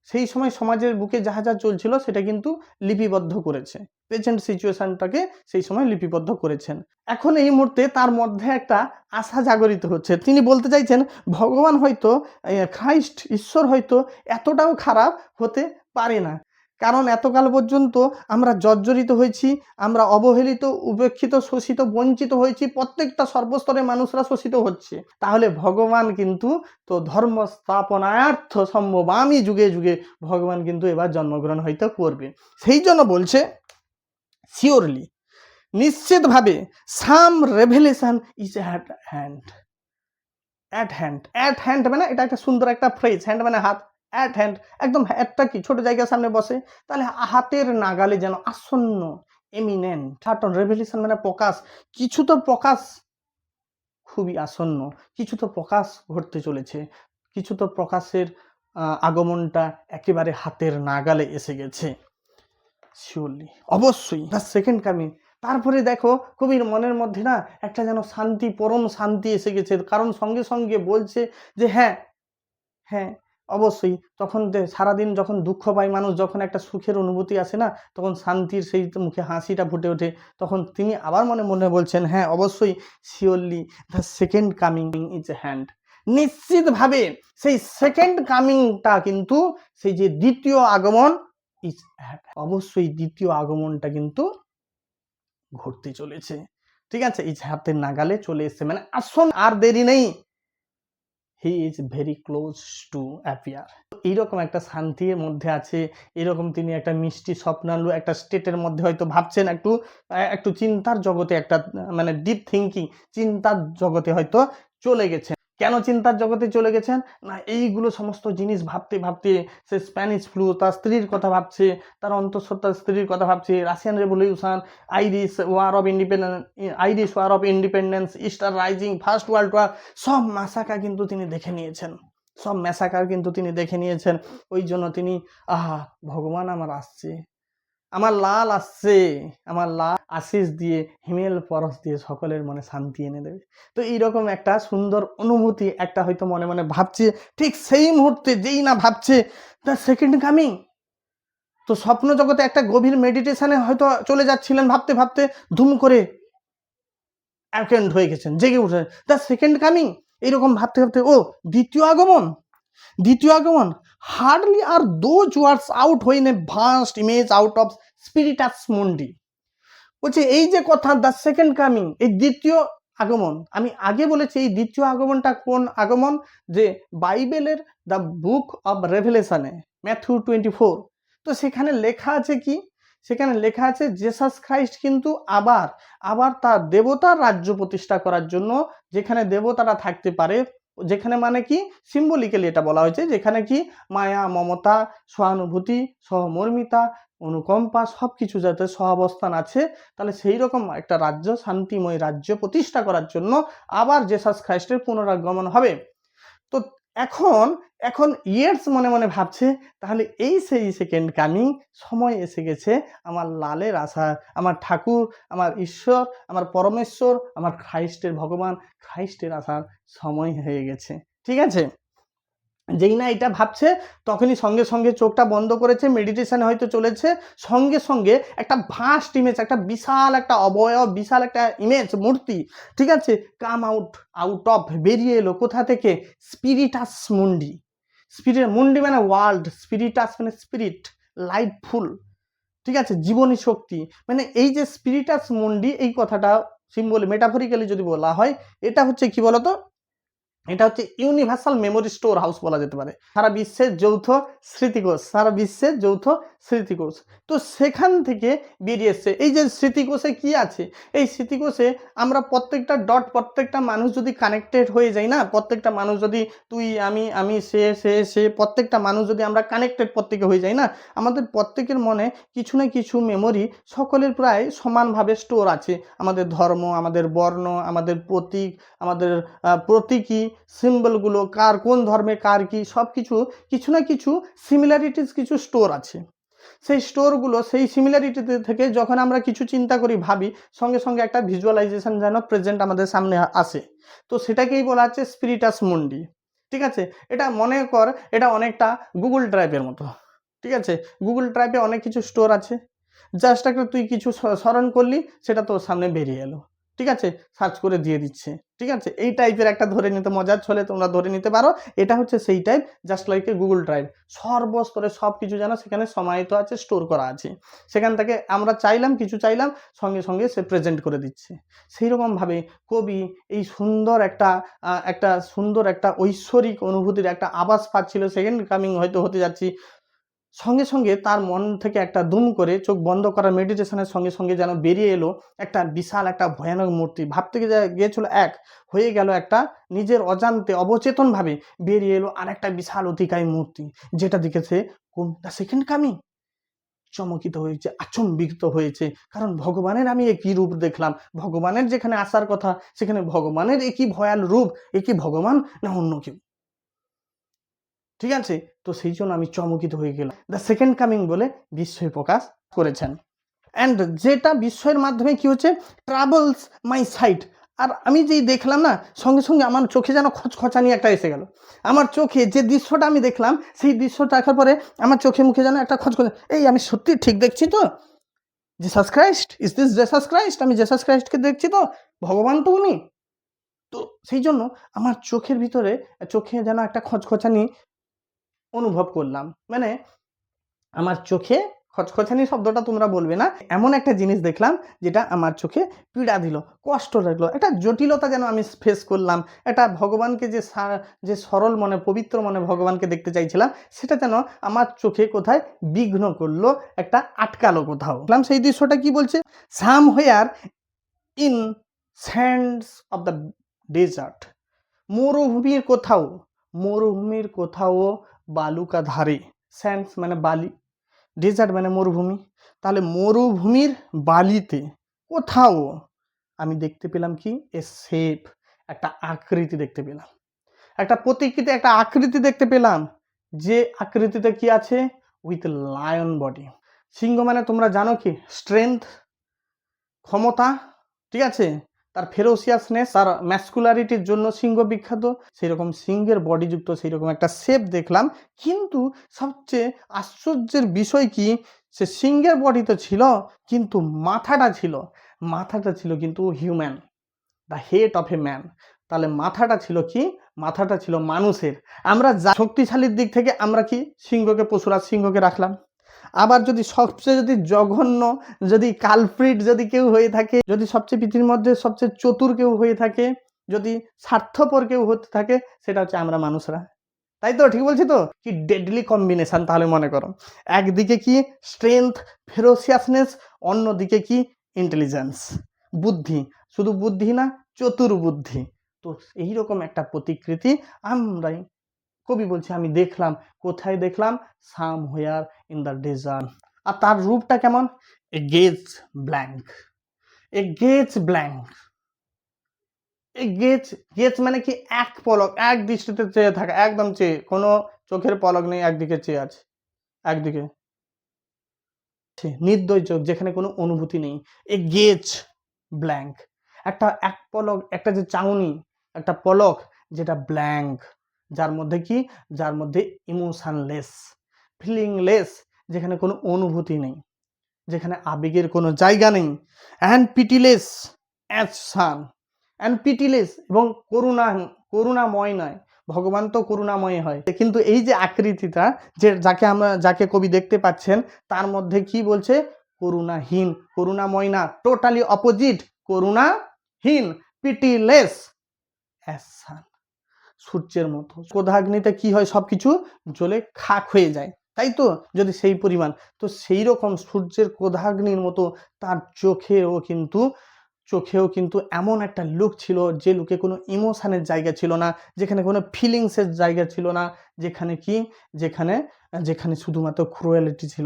সেই সময় সমাজের বুকে যা চলছিল সেটা কিন্তু লিপিবদ্ধ করেছে, প্রেজেন্ট সিচুয়েশনটাকে সেই সময় লিপিবদ্ধ করেছেন। এখন এই মুহূর্তে তার মধ্যে একটা আশা জাগরিত হচ্ছে। তিনি বলতে চাইছেন, ভগবান হয়তো, খ্রাইস্ট, ঈশ্বর হয়তো এতটাও খারাপ হতে পারে না, কারণ এতকাল পর্যন্ত আমরা জর্জরিত হয়েছি, আমরা অবহেলিত, উপেক্ষিত, শোষিত, বঞ্চিত হয়েছি। প্রত্যেকটা সর্বস্তরের মানুষরা শোষিত হচ্ছে। তাহলে ভগবান কিন্তু তো ধর্ম স্থাপনার্থ সম্ভবামি যুগে যুগে, ভগবান কিন্তু এবার জন্মগ্রহণ হয়তো করবে। সেই জন্য বলছে শিওরলি, নিশ্চিতভাবে, some revelation is at hand. At hand মানে এটা একটা সুন্দর একটা ফ্রেজ। হ্যান্ড মানে হাত, অ্যাট হ্যান্ড একদম, একটা কি ছোট জায়গার সামনে বসে, তাহলে হাতের নাগালে যেন, আসন্ন, এমিনেন্ট। সার্টন রেভেলেশন মানে প্রকাশ, কিছু তো প্রকাশ খুবই আসন্ন, কিছু তো প্রকাশ ঘটতে চলেছে, কিছু তো প্রকাশের আগমনটা একেবারে হাতের নাগালে এসে গেছে। শিওরলি, অবশ্যই দ্য সেকেন্ড কামিং। তারপরে দেখো কবির মনের মধ্যে না একটা যেন শান্তি, পরম শান্তি এসে গেছে, কারণ সঙ্গে সঙ্গে বলছে যে হ্যাঁ হ্যাঁ অবশ্যই। তখন সারাদিন যখন দুঃখ পায় মানুষ, যখন একটা সুখের অনুভূতি আসে না, তখন শান্তির সেই মুখে হাসিটা ফুটে ওঠে। তখন তিনি আবার মনে মনে বলছেন হ্যাঁ অবশ্যই, surely the second coming is a hand. নিশ্চিতভাবে সেই সেকেন্ড কামিংটা কিন্তু সেই যে দ্বিতীয় আগমন ইজ, অবশ্যই দ্বিতীয় আগমনটা কিন্তু ঘটতে চলেছে। ঠিক আছে, এই হাতের নাগালে চলে এসছে, মানে আসুন আর দেরি নেই, he is very close to appear. এইরকম একটা শান্তির মধ্যে আছে, এরকম তিনি একটা মিষ্টি স্বপ্নালু একটা স্টেটের মধ্যে হয়তো ভাবছেন, একটু একটু চিন্তার জগতে, একটা মানে ডিপ থিঙ্কিং, চিন্তার জগতে হয়তো চলে গেছেন। কেন চিন্তার জগতে চলে গেছেন না, এইগুলো সমস্ত জিনিস ভাবতে ভাবতে সে স্প্যানিশ ফ্লু, তার স্ত্রীর কথা ভাবছে, তার অন্তঃসত্ত্বার স্ত্রীর কথা ভাবছে, Russian revolution, Irish war of independence, Easter rising, first world war, সব মাসাকা কিন্তু তিনি দেখে নিয়েছেন, সব ম্যাসাকার কিন্তু তিনি দেখে নিয়েছেন। ওই জন্য তিনি আহা ভগবান আমার আসছে, আমার লাল আসছে, আমার লাল আশিস দিয়ে, হিমেল পরশ দিয়ে সকলের মনে শান্তি এনে দেবে। তো এইরকম একটা সুন্দর অনুভূতি একটা হয়তো মনে মনে ভাবছে, ঠিক সেই মুহূর্তে যেই না ভাবছে দ্য সেকেন্ড কামিং, তো স্বপ্ন জগতে একটা গভীর মেডিটেশনে হয়তো চলে যাচ্ছিলেন, ভাবতে ভাবতে ধুম করে অ্যাটেন্ড হয়ে গেছেন, জেগে উঠেছেন, দ্য সেকেন্ড কামিং, এইরকম ভাবতে ভাবতে ও দ্বিতীয় আগমন, দ্বিতীয় আগমন, hardly are those words out when a vast image out of Spiritus Mundi. বলছে এই যে কথা দ্য সেকেন্ড কামিং, এই দ্বিতীয় আগমন, আমি আগে বলেছি এই দ্বিতীয় আগমনটা কোন আগমন, যে বাইবেলের দ্য বুক অব রেভেলেশনে ম্যাথিউ 24, তো সেখানে লেখা আছে কি, সেখানে লেখা আছে জেসাস খ্রাইস্ট কিন্তু আবার আবার তার দেবতার রাজ্য প্রতিষ্ঠা করার জন্য, যেখানে দেবতারা থাকতে পারে, যেখানে মানে কি সিম্বলিক্যালি এটা বলা হয়েছে, যেখানে কি মায়া, মমতা, সহানুভূতি, সহমর্মিতা, অনুকম্পা সবকিছু যাতে সহাবস্থান আছে, তাহলে সেই রকম একটা রাজ্য, শান্তিময় রাজ্য প্রতিষ্ঠা করার জন্য আবার জেসাস খ্রাইস্টের পুনরাগমন হবে। তো এখন এখন ইয়ার্স মনে মনে ভাবছে, তাহলে এই সেই সেকেন্ড কামিং, সময় এসে গেছে আমার লালের আসা, আমার ঠাকুর, আমার ঈশ্বর, আমার পরমেশ্বর, আমার খ্রাইস্টের ভগবান, খ্রাইস্টের আসার সময় হয়ে গেছে। ঠিক আছে, যেই না এটা ভাবছে তখনই সঙ্গে সঙ্গে চোখটা বন্ধ করেছে, মেডিটেশনে হয়তো চলেছে, সঙ্গে সঙ্গে একটা ভাস্ট ইমেজ, একটা বিশাল একটা অবয়ব, বিশাল একটা ইমেজ, মূর্তি, ঠিক আছে, কাম আউট অফ, বেরিয়ে এলো কোথা থেকে, স্পিরিটাস মুন্ডি। স্পিরিট মুন্ডি মানে ওয়ার্ল্ড, স্পিরিটাস মানে স্পিরিট, লাইফফুল, ঠিক আছে, জীবনী শক্তি, মানে এই যে স্পিরিটাস মুন্ডি, এই কথাটা সিম্বল মেটাফরিক্যালি যদি বলা হয়, এটা হচ্ছে কি বলতো, এটা হচ্ছে ইউনিভার্সাল মেমোরি স্টোর হাউস বলা যেতে পারে, সারা বিশ্বের যৌথ স্মৃতিকোষ, সারা বিশ্বের যৌথ স্মৃতিকোষ। তো সেখান থেকে বেরিয়ে এসছে এই যে স্মৃতিকোষে কি আছে, এই স্মৃতিকোষে আমরা প্রত্যেকটা ডট, প্রত্যেকটা মানুষ যদি কানেক্টেড হয়ে যাই না, প্রত্যেকটা মানুষ যদি তুই আমি সে প্রত্যেকটা মানুষ যদি আমরা কানেক্টেড প্রত্যেকে হয়ে যাই না, আমাদের প্রত্যেকের মনে কিছু না কিছু মেমোরি সকলের প্রায় সমানভাবে স্টোর আছে। আমাদের ধর্ম, আমাদের বর্ণ, আমাদের প্রতীক, আমাদের প্রতীকী সিম্বলগুলো, কার কোন ধর্মে কার কি, সব কিছু কিছু না কিছু সিমিলারিটিস, কিছু স্টোর আছে। সেই স্টোরগুলো, সেই সিমিলারিটি থেকে যখন আমরা কিছু চিন্তা করি, ভাবি, সঙ্গে সঙ্গে একটা ভিজুয়ালাইজেশন যেন প্রেজেন্ট আমাদের সামনে আসে। তো সেটাকেই বলা হচ্ছে স্পিরিটাস মুন্ডি। ঠিক আছে, এটা মনে কর এটা অনেকটা গুগল ড্রাইভের মতো। ঠিক আছে, গুগল ড্রাইভে অনেক কিছু স্টোর আছে, জাস্ট একটা তুই কিছু স্মরণ করলি, সেটা তোর সামনে বেরিয়ে এলো, ঠিক আছে, সার্চ করে দিয়ে দিচ্ছে। ঠিক আছে, এই টাইপের একটা ধরে নিতে মজার ছলে তোমরা ধরে নিতে পারো, এটা হচ্ছে সেই type, just like a Google drive, সর্বস্তরে সব কিছু যেন সেখানে সমাহিত আছে, স্টোর করা আছে, সেখান থেকে আমরা চাইলাম কিছু চাইলাম, সঙ্গে সঙ্গে সে প্রেজেন্ট করে দিচ্ছে। সেই রকমভাবে কবি এই সুন্দর একটা সুন্দর একটা ঐশ্বরিক অনুভূতির একটা আভাস পাচ্ছিল, সেকেন্ড কামিং হয়তো হতে যাচ্ছি, সঙ্গে সঙ্গে তার মন থেকে একটা দুম করে চোখ বন্ধ করা মেডিটেশনের সঙ্গে সঙ্গে যেন বেরিয়ে এলো একটা বিশাল একটা ভয়ানক মূর্তি, ভাবতে গিয়েছিল এক, হয়ে গেল একটা, নিজের অজান্তে অবচেতনভাবে বেরিয়ে এলো আর একটা বিশাল অতিকায় মূর্তি, যেটা দেখেছে কোন দ্য সেকেন্ড কামিং, চমকিত হয়েছে, আচম্বিত হয়েছে, কারণ ভগবানের আমি একই রূপ দেখলাম, ভগবানের যেখানে আসার কথা সেখানে ভগবানের একই ভয়াল রূপ, একই ভগবান না অন্য কেউ। ঠিক আছে, তো সেই জন্য আমি চমকিত হয়ে গেলাম, দ্য সেকেন্ড কামিং বলে বিস্ময় প্রকাশ করেছেন। অ্যান্ড যেটা বিস্ময়ের মাধ্যমে কি হচ্ছে, ট্রাভেলস মাই সাইট। আর আমি যেই দেখলাম না, সঙ্গে সঙ্গে আমার চোখে যেন খচখচানি একটা এসে গেল। আমার চোখে যে দৃশ্যটা আমি দেখলাম, সেই দৃশ্যটা দেখার পরে আমার চোখে মুখে যেন একটা খচখচে, এই আমি সত্যি ঠিক দেখছি তো? Jesus Christ, is this Jesus Christ? আমি জেসাস ক্রাইস্টকে দেখছি তো? ভগবান তো উনি। তো সেই জন্য আমার চোখের ভিতরে, চোখে যেন একটা খচখচানি অনুভব করলাম। মানে আমার চোখে খচখচানি শব্দটা তোমরা বলবে না, এমন একটা জিনিস দেখলাম যেটা আমার চোখে পীড়া দিল, কষ্ট লাগলো, একটা জটিলতা যেন আমি ফেস করলাম। একটা ভগবানকে যে সরল মনে, পবিত্র মনে ভগবানকে দেখতে চাইছিলাম, সেটা যেন আমার চোখে কোথায় বিঘ্ন করলো, একটা আটকালো কোথাও। সেই দৃশ্যটা কি বলছে, somewhere in sands of the desert, মরুভূমির কোথাও, মরুভূমির কোথাও বালুকা ধারে, স্যান্ডস মানে বালি, ডেজার্ট মানে মরুভূমি, তাহলে মরুভূমির বালিতে কোথাও আমি দেখতে পেলাম কি, এ শেপ, একটা আকৃতি দেখতে পেলাম, একটা প্রতিকৃতি, একটা আকৃতি দেখতে পেলাম, যে আকৃতিতে কি আছে, উইথ লায়ন বডি। সিংহ মানে তোমরা জানো কি, স্ট্রেংথ, ক্ষমতা, ঠিক আছে, তার ফেরোসিয়াসনেস, তার ম্যাসকুলারিটির জন্য সিংহ বিখ্যাত। সেই রকম সিংহের বডিযুক্ত সেই রকম একটা শেপ দেখলাম। কিন্তু সবচেয়ে আশ্চর্যের বিষয় কি, সে সিংহের বডি তো ছিল, কিন্তু মাথাটা ছিল কিন্তু human, the head of a man. তাহলে মাথাটা ছিল কি, মাথাটা ছিল মানুষের। আমরা শক্তিশালীর দিক থেকে আমরা কি সিংহকে, পশুরাজ সিংহকে রাখলাম। আবার যদি সবচেয়ে যদি জঘন্য, যদি কালপ্রিট যদি কেউ হয়ে থাকে, যদি সবচেয়ে পৃথিবীর মধ্যে সবচেয়ে চতুর কেউ হয়ে থাকে, যদি স্বার্থপর কেউ হতে থাকে, সেটা হচ্ছে আমরা মানুষরা। তাই তো, ঠিক বলছি তো? কি ডেডলি কম্বিনেশন। তাহলে মনে করো, একদিকে কি স্ট্রেংথ, ফেরোসিয়াসনেস, অন্যদিকে কি ইন্টেলিজেন্স, বুদ্ধি। শুধু বুদ্ধি না, চতুর বুদ্ধি। তো এইরকম একটা প্রতিকৃতি আমরাই, কবি বলছে আমি দেখলাম। কোথায় দেখলাম? Somewhere in the desert. আর তার রূপটা কেমন? A gaze blank, a gaze blank. এই গেজ, গেজ মানে কি, এক পলক, এক দৃষ্টিতে চেয়ে থাকা, একদম চেয়ে, কোনো চোখের পলক নেই, একদিকে চেয়ে আছে, একদিকে নির্দয় চোখ, যেখানে কোনো অনুভূতি নেই। এ গেজ ব্ল্যাঙ্ক, একটা এক পলক, একটা যে চাউনি, একটা পলক যেটা ব্ল্যাঙ্ক, যার মধ্যে কি, যার মধ্যে ইমোশনলেস, ফিলিংলেস, যেখানে কোনো অনুভূতি নেই, যেখানে আবেগের কোনো জায়গা নেই। অ্যান্ড পিটিলেস অ্যাজ সান, অ্যান্ড পিটিলেস, এবং করুণাময় নয়। ভগবান তো করুণাময় হয়, কিন্তু এই যে আকৃতিটা, যাকে কবি দেখতে পাচ্ছেন, তার মধ্যে কি বলছে, করুণাহীন, করুণাময় না, টোটালি অপোজিট, করুণাহীন, পিটিলেস অ্যাজ সান, সূর্যের মতো। ক্রোধাগ্নিতে কি হয়, সবকিছু জ্বলে খাক হয়ে যায়, তাই তো? যদি সেই পরিমাণ, তো সেই রকম সূর্যের ক্রোধাগ্নির মতো তার চোখেও কিন্তু এমন একটা লুক ছিল, যে লুকে কোনো ইমোশনের জায়গা ছিল না, যেখানে কোনো ফিলিংসের জায়গা ছিল না, যেখানে কি, যেখানে শুধুমাত্র ক্রুয়েলিটি ছিল,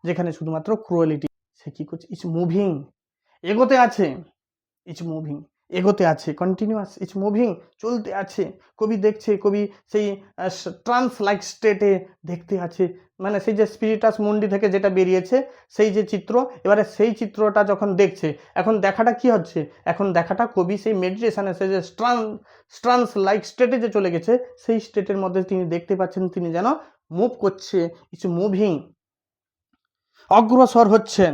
যেখানে শুধুমাত্র ক্রুয়েলিটি। সে কি করছে, ইটস মুভিং, এগোতে আছে, ইটস মুভিং, এগোতে আছে, কন্টিনিউয়াস, ইটস মুভিং, চলতে আছে। কবি দেখছে, কবি সেই ট্রান্স লাইক স্টেটে দেখতে আছে, মানে সেই যে স্পিরিটাস মুন্ডি থেকে যেটা বেরিয়েছে, সেই যে চিত্র, এবারে সেই চিত্রটা যখন দেখছে, এখন দেখাটা কি হচ্ছে, এখন দেখাটা কবি সেই মেডিটেশনে, সেই যে ট্রান্স লাইক স্টেটে যে চলে গেছে, সেই স্টেটের মধ্যে তিনি দেখতে পাচ্ছেন, তিনি যেন মুভ করছে, ইটস মুভিং, অগ্রসর হচ্ছেন।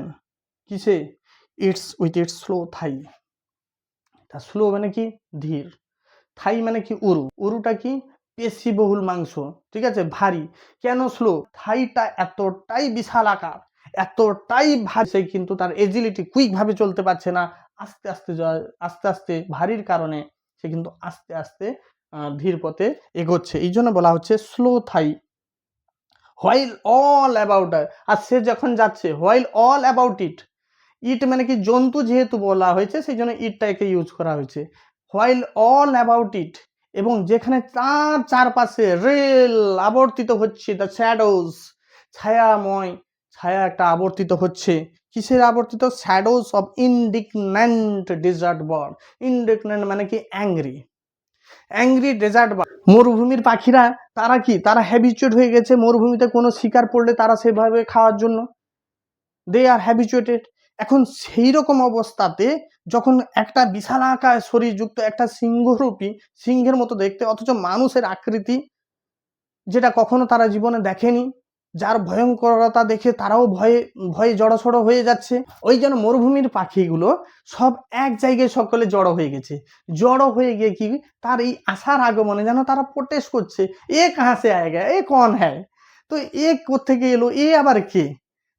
কিসে? It's with its slow Thai. Slow মানে কি, ধীর। থাই মানে কি, উরুটা কি, পেশিবহুল মাংস, ঠিক আছে, ভারী। কেন স্লো? থাইটা এতটাই বিশাল আকার, এতটাই ভারী, সে কিন্তু তার এজিলিটি, কুইক ভাবে চলতে পারছে না, আস্তে আস্তে ভারীর কারণে সে কিন্তু আস্তে আস্তে ধীর পথে এগোচ্ছে। এই জন্য বলা হচ্ছে slow thighs. While all about, আর সে যখন যাচ্ছে, হোয়াইল অল অ্যাবাউট ইট মানে কি, জন্তু যেহেতু বলা হয়েছে, সেই জন্য ইটটাকে ইউজ করা হয়েছে। হোয়াইল অল অ্যাবাউট ইট, এবং যেখানে তার চারপাশে রেল আবর্তিত হচ্ছে, দ্য শ্যাডোজ, ছায়াময়, ছায়া একটা আবর্তিত হচ্ছে। কিসের আবর্তিত? Shadows of indignant desert bird. Indignant মানে কি, অ্যাংরি ডেজার্ট বার্ড। মরুভূমির পাখিরা, তারা কি, তারা হ্যাবিচুয়েট হয়ে গেছে মরুভূমিতে কোনো শিকার পড়লে তারা সেভাবে খাওয়ার জন্য, দে আর হ্যাবিচুয়েটেড। এখন সেই রকম অবস্থাতে যখন একটা বিশালাকার শরীরযুক্ত একটা সিংহরূপী, সিংহের মতো দেখতে, অথচ মানুষের আকৃতি, যেটা কখনো তারা জীবনে দেখেনি, যার ভয়ঙ্করতা দেখে তারাও ভয়ে ভয়ে জড়সড় হয়ে যাচ্ছে। ওই যেন মরুভূমির পাখিগুলো সব এক জায়গায় সকলে জড়ো হয়ে গেছে। জড়ো হয়ে গিয়ে কি তার এই আসার আগমনে যেন তারা প্রোটেস্ট করছে, এ কাহা সে আয়েগা, এ কন হ্যায়, তো এ কোত্থেকে এলো, এ আবার কে,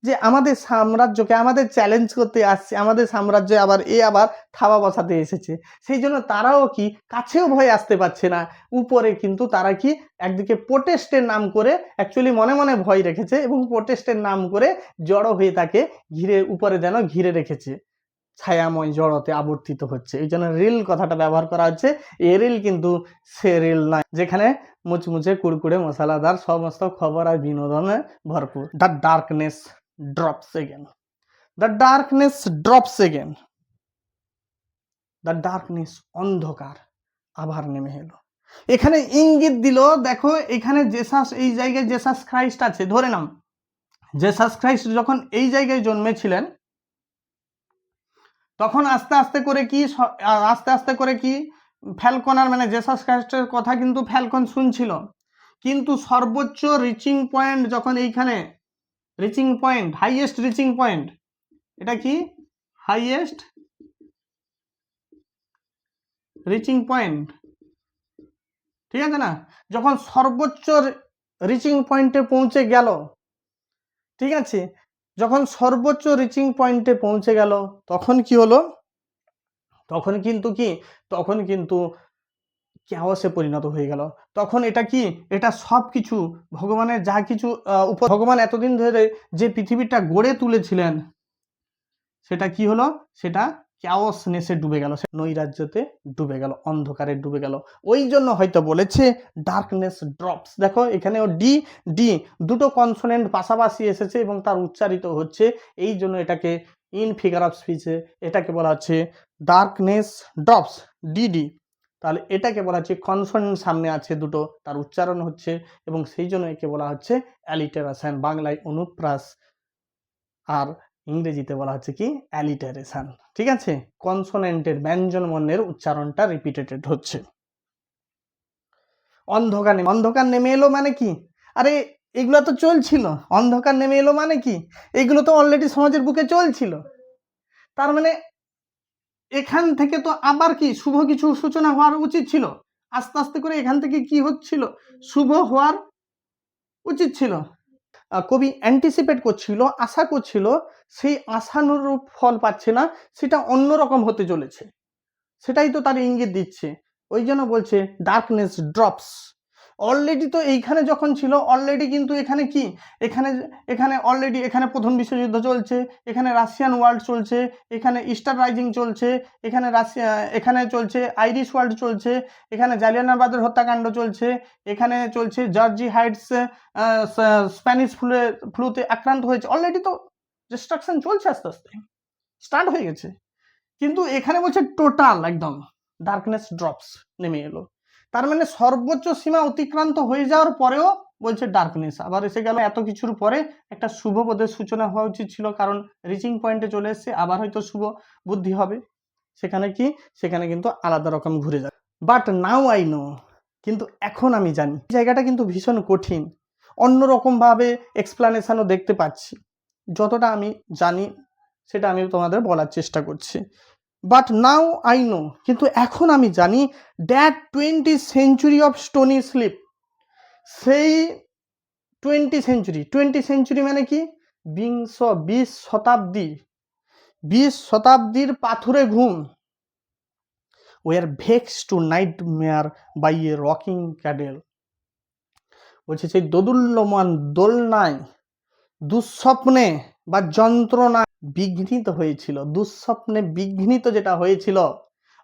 যে আমাদের সাম্রাজ্যকে আমাদের চ্যালেঞ্জ করতে আসছে, আমাদের সাম্রাজ্যে আবার এ আবার থাবা বসাতে এসেছে। সেই জন্য তারাও কি কাছেও ভয়ে আসতে পারছে না। উপরে কিন্তু তারা কি একদিকে প্রোটেস্টের নাম করে অ্যাকচুয়ালি মনে মনে ভয় রেখেছে, এবং প্রোটেস্টের নাম করে জড়ো হয়ে তাকে ঘিরে, উপরে যেন ঘিরে রেখেছে, ছায়াময় জড়তে আবর্তিত হচ্ছে। এই জন্য রিল কথাটা ব্যবহার করা হচ্ছে। এ রিল কিন্তু সে রিল নয়, যেখানে মুচমুচে কুড়কুড়ে মশলাদার সমস্ত খবর আর বিনোদনে ভরপুর। The darkness drops again, the darkness drops again, the darkness, অন্ধকার আবার নেমে এলো। এখানে ইঙ্গিত দিল, দেখো এখানে জেসাস, এই জায়গায় জেসাস খ্রাইস্ট আছে, ধরে নাম জেসাস খ্রাইস্ট যখন এই জায়গায় জন্মেছিলেন, তখন আস্তে আস্তে করে কি ফ্যালকনার মানে জেসাস খ্রাইস্টের কথা কিন্তু ফ্যালকন শুনছিল, কিন্তু সর্বোচ্চ রিচিং পয়েন্ট যখন এইখানে reaching point, highest reaching point, এটা কি হাইয়েস্ট রিচিং পয়েন্ট, ঠিক আছে না, যখন সর্বোচ্চ রিচিং পয়েন্টে পৌঁছে গেল, ঠিক আছে, যখন সর্বোচ্চ রিচিং পয়েন্টে পৌঁছে গেল, তখন কি হলো, তখন কিন্তু ক্যাওসে পরিণত হয়ে গেল। তখন এটা কি, এটা সব কিছু ভগবানের যা কিছু ভগবান এতদিন ধরে যে পৃথিবীটা গড়ে তুলেছিলেন, সেটা কি হলো, সেটা ক্যাওসনেসে ডুবে গেল, নৈরাজ্যতে ডুবে গেল, অন্ধকারে ডুবে গেল। ওই জন্য হয়তো বলেছে ডার্কনেস ড্রপস। দেখো এখানেও ডি ডি দুটো কনসোনেন্ট পাশাপাশি এসেছে এবং তার উচ্চারিত হচ্ছে, এই জন্য এটাকে ইন ফিগার অফ স্পিচে এটাকে বলা হচ্ছে ডার্কনেস ড্রপস, ডিডি। তাহলে এটাকে বলা হচ্ছে কনসোনেন্ট সামনে আছে দুটো, তার উচ্চারণ হচ্ছে, এবং সেই জন্য একে বলা হচ্ছে অ্যালিটারেশন, বাংলায় অনুপ্রাস, আর ইংরেজিতে বলা হচ্ছে কি অ্যালিটারেশন। ঠিক আছে, কনসোনেন্টের ব্যঞ্জন বর্ণের উচ্চারণটা রিপিটেটেড হচ্ছে। অন্ধকার নেমে এলো মানে কি, আরে এগুলো তো চলছিল, অন্ধকার নেমে এলো মানে কি, এগুলো তো অলরেডি সমাজের বুকে চলছিল, তার মানে এখান থেকে তো আবার কি শুভ কিছু সূচনা হওয়ার উচিত ছিল, আস্তে আস্তে করে এখান থেকে কি হচ্ছিল, শুভ হওয়ার উচিত ছিল। কবি অ্যান্টিসিপেট করছিল, আশা করছিল, সেই আশানুরূপ ফল পাচ্ছে না, সেটা অন্যরকম হতে চলেছে, সেটাই তো তার ইঙ্গিত দিচ্ছে। ওই জন্য বলছে ডার্কনেস ড্রপস। অলরেডি তো এইখানে যখন ছিল, অলরেডি কিন্তু এখানে কি, এখানে অলরেডি এখানে প্রথম বিশ্বযুদ্ধ চলছে, এখানে রাশিয়ান ওয়ার্ল্ড চলছে, এখানে ইস্টার রাইজিং চলছে, এখানে চলছে আইরিশ ওয়ার্ল্ড চলছে, এখানে জালিয়ানওয়ালাবাগের হত্যাকাণ্ড চলছে, এখানে চলছে জর্জি হাইটস স্প্যানিশ ফ্লুতে আক্রান্ত হয়েছে, অলরেডি তো ডিস্ট্রাকশন চলছে, আস্তে আস্তে স্টার্ট হয়ে গেছে। কিন্তু এখানে বলছে টোটাল একদম ডার্কনেস ড্রপস নেমে এলো, তার মানে সর্বোচ্চ সীমা অতিক্রান্ত হয়ে যাওয়ার পরেও বলছে ডার্কনেস আবার এসে গেল। এত কিছুর পরে একটা শুভ বোধের সূচনা হওয়া উচিত ছিল, কারণ রিচিং পয়েন্টে চলে এসছে, আবার হয়তো শুভ বুদ্ধি হবে, সেখানে কিন্তু আলাদা রকম ঘুরে যাবে। বাট নাও আই নো, কিন্তু এখন আমি জানি, জায়গাটা কিন্তু ভীষণ কঠিন, অন্যরকম ভাবে এক্সপ্লানেশনও দেখতে পাচ্ছি, যতটা আমি জানি সেটা আমি তোমাদের বলার চেষ্টা করছি। বাট নাও আই নো, কিন্তু এখন আমি জানি, that 20th century of stony sleep, সেই 20th সেঞ্চুরি মানে কি, 20 শতাব্দীর পাথুরে ঘুম, were vexed to nightmare by a rocking cradle. বলছে সেই দোদুল্যমান দোলনায় দুঃস্বপ্নে বা যন্ত্রণা বিঘ্নিত হয়েছিল, দুঃস্বপ্নে বিঘ্নিত যেটা হয়েছিল,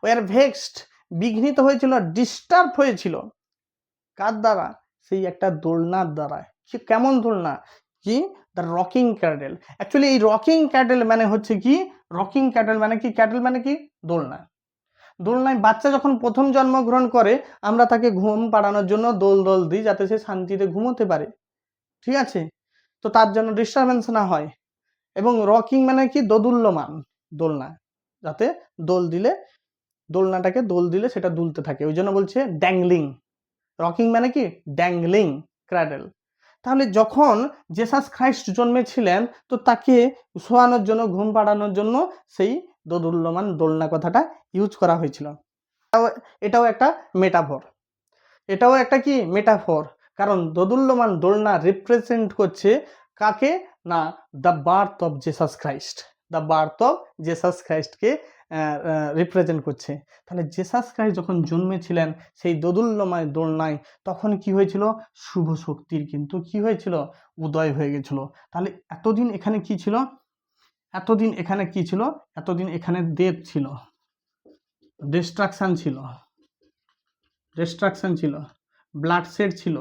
ওয়ার ভেক্সড বিঘ্নিত হয়েছিল, ডিস্টার্ব হয়েছিল, কার দ্বারা, সেই একটা দোলনার দ্বারা। সে কেমন দোলনা, কি, দ্য রকিং ক্যাডেল। অ্যাকচুয়ালি এই রকিং ক্যাডেল মানে হচ্ছে কি, রকিং ক্যাডেল মানে কি, ক্যাডেল মানে কি, দোলনা। দোলনায় বাচ্চা যখন প্রথম জন্মগ্রহণ করে, আমরা তাকে ঘুম পাড়ানোর জন্য দোল দিই, যাতে সে শান্তিতে ঘুমোতে পারে, ঠিক আছে, তো তার জন্য ডিস্টারবেন্স না হয়। এবং রকিং মানে কি দোদুল্যমান, দোলনা, যাতে দোল দিলে দোলনাটাকে দোল দিলে সেটা দুলতে থাকে, ওই জন্য বলছে ড্যাংলিং। রকিং মানে কি ড্যাংলিং ক্র্যাডেল। তাহলে যখন জেসাস খ্রাইস্ট জন্মেছিলেন তো তাকে শোয়ানোর জন্য, ঘুম পাড়ানোর জন্য সেই দোদুল্যমান দোলনা কথাটা ইউজ করা হয়েছিল। এটাও একটা মেটাফর, এটাও একটা কি মেটাফর, কারণ দোদুল্যমান দোলনা রিপ্রেজেন্ট করছে কাকে না, the birth of Jesus Christ, the birth of Jesus খ্রাইস্টকে রিপ্রেজেন্ট করছে। তাহলে জেসাস খ্রাইস্ট যখন জন্মেছিলেন সেই দোদুল্যমান দোলনায়, তখন কি হয়েছিল, শুভ শক্তির কিন্তু কি হয়েছিল, উদয় হয়ে গেছিল। তাহলে এতদিন এখানে কি ছিল, এতদিন এখানে কি ছিল, এতদিন এখানে ডেথ ছিল, ডিস্ট্রাকশন ছিল, ডিস্ট্রাকশন ছিল, ব্লাডশেড ছিল,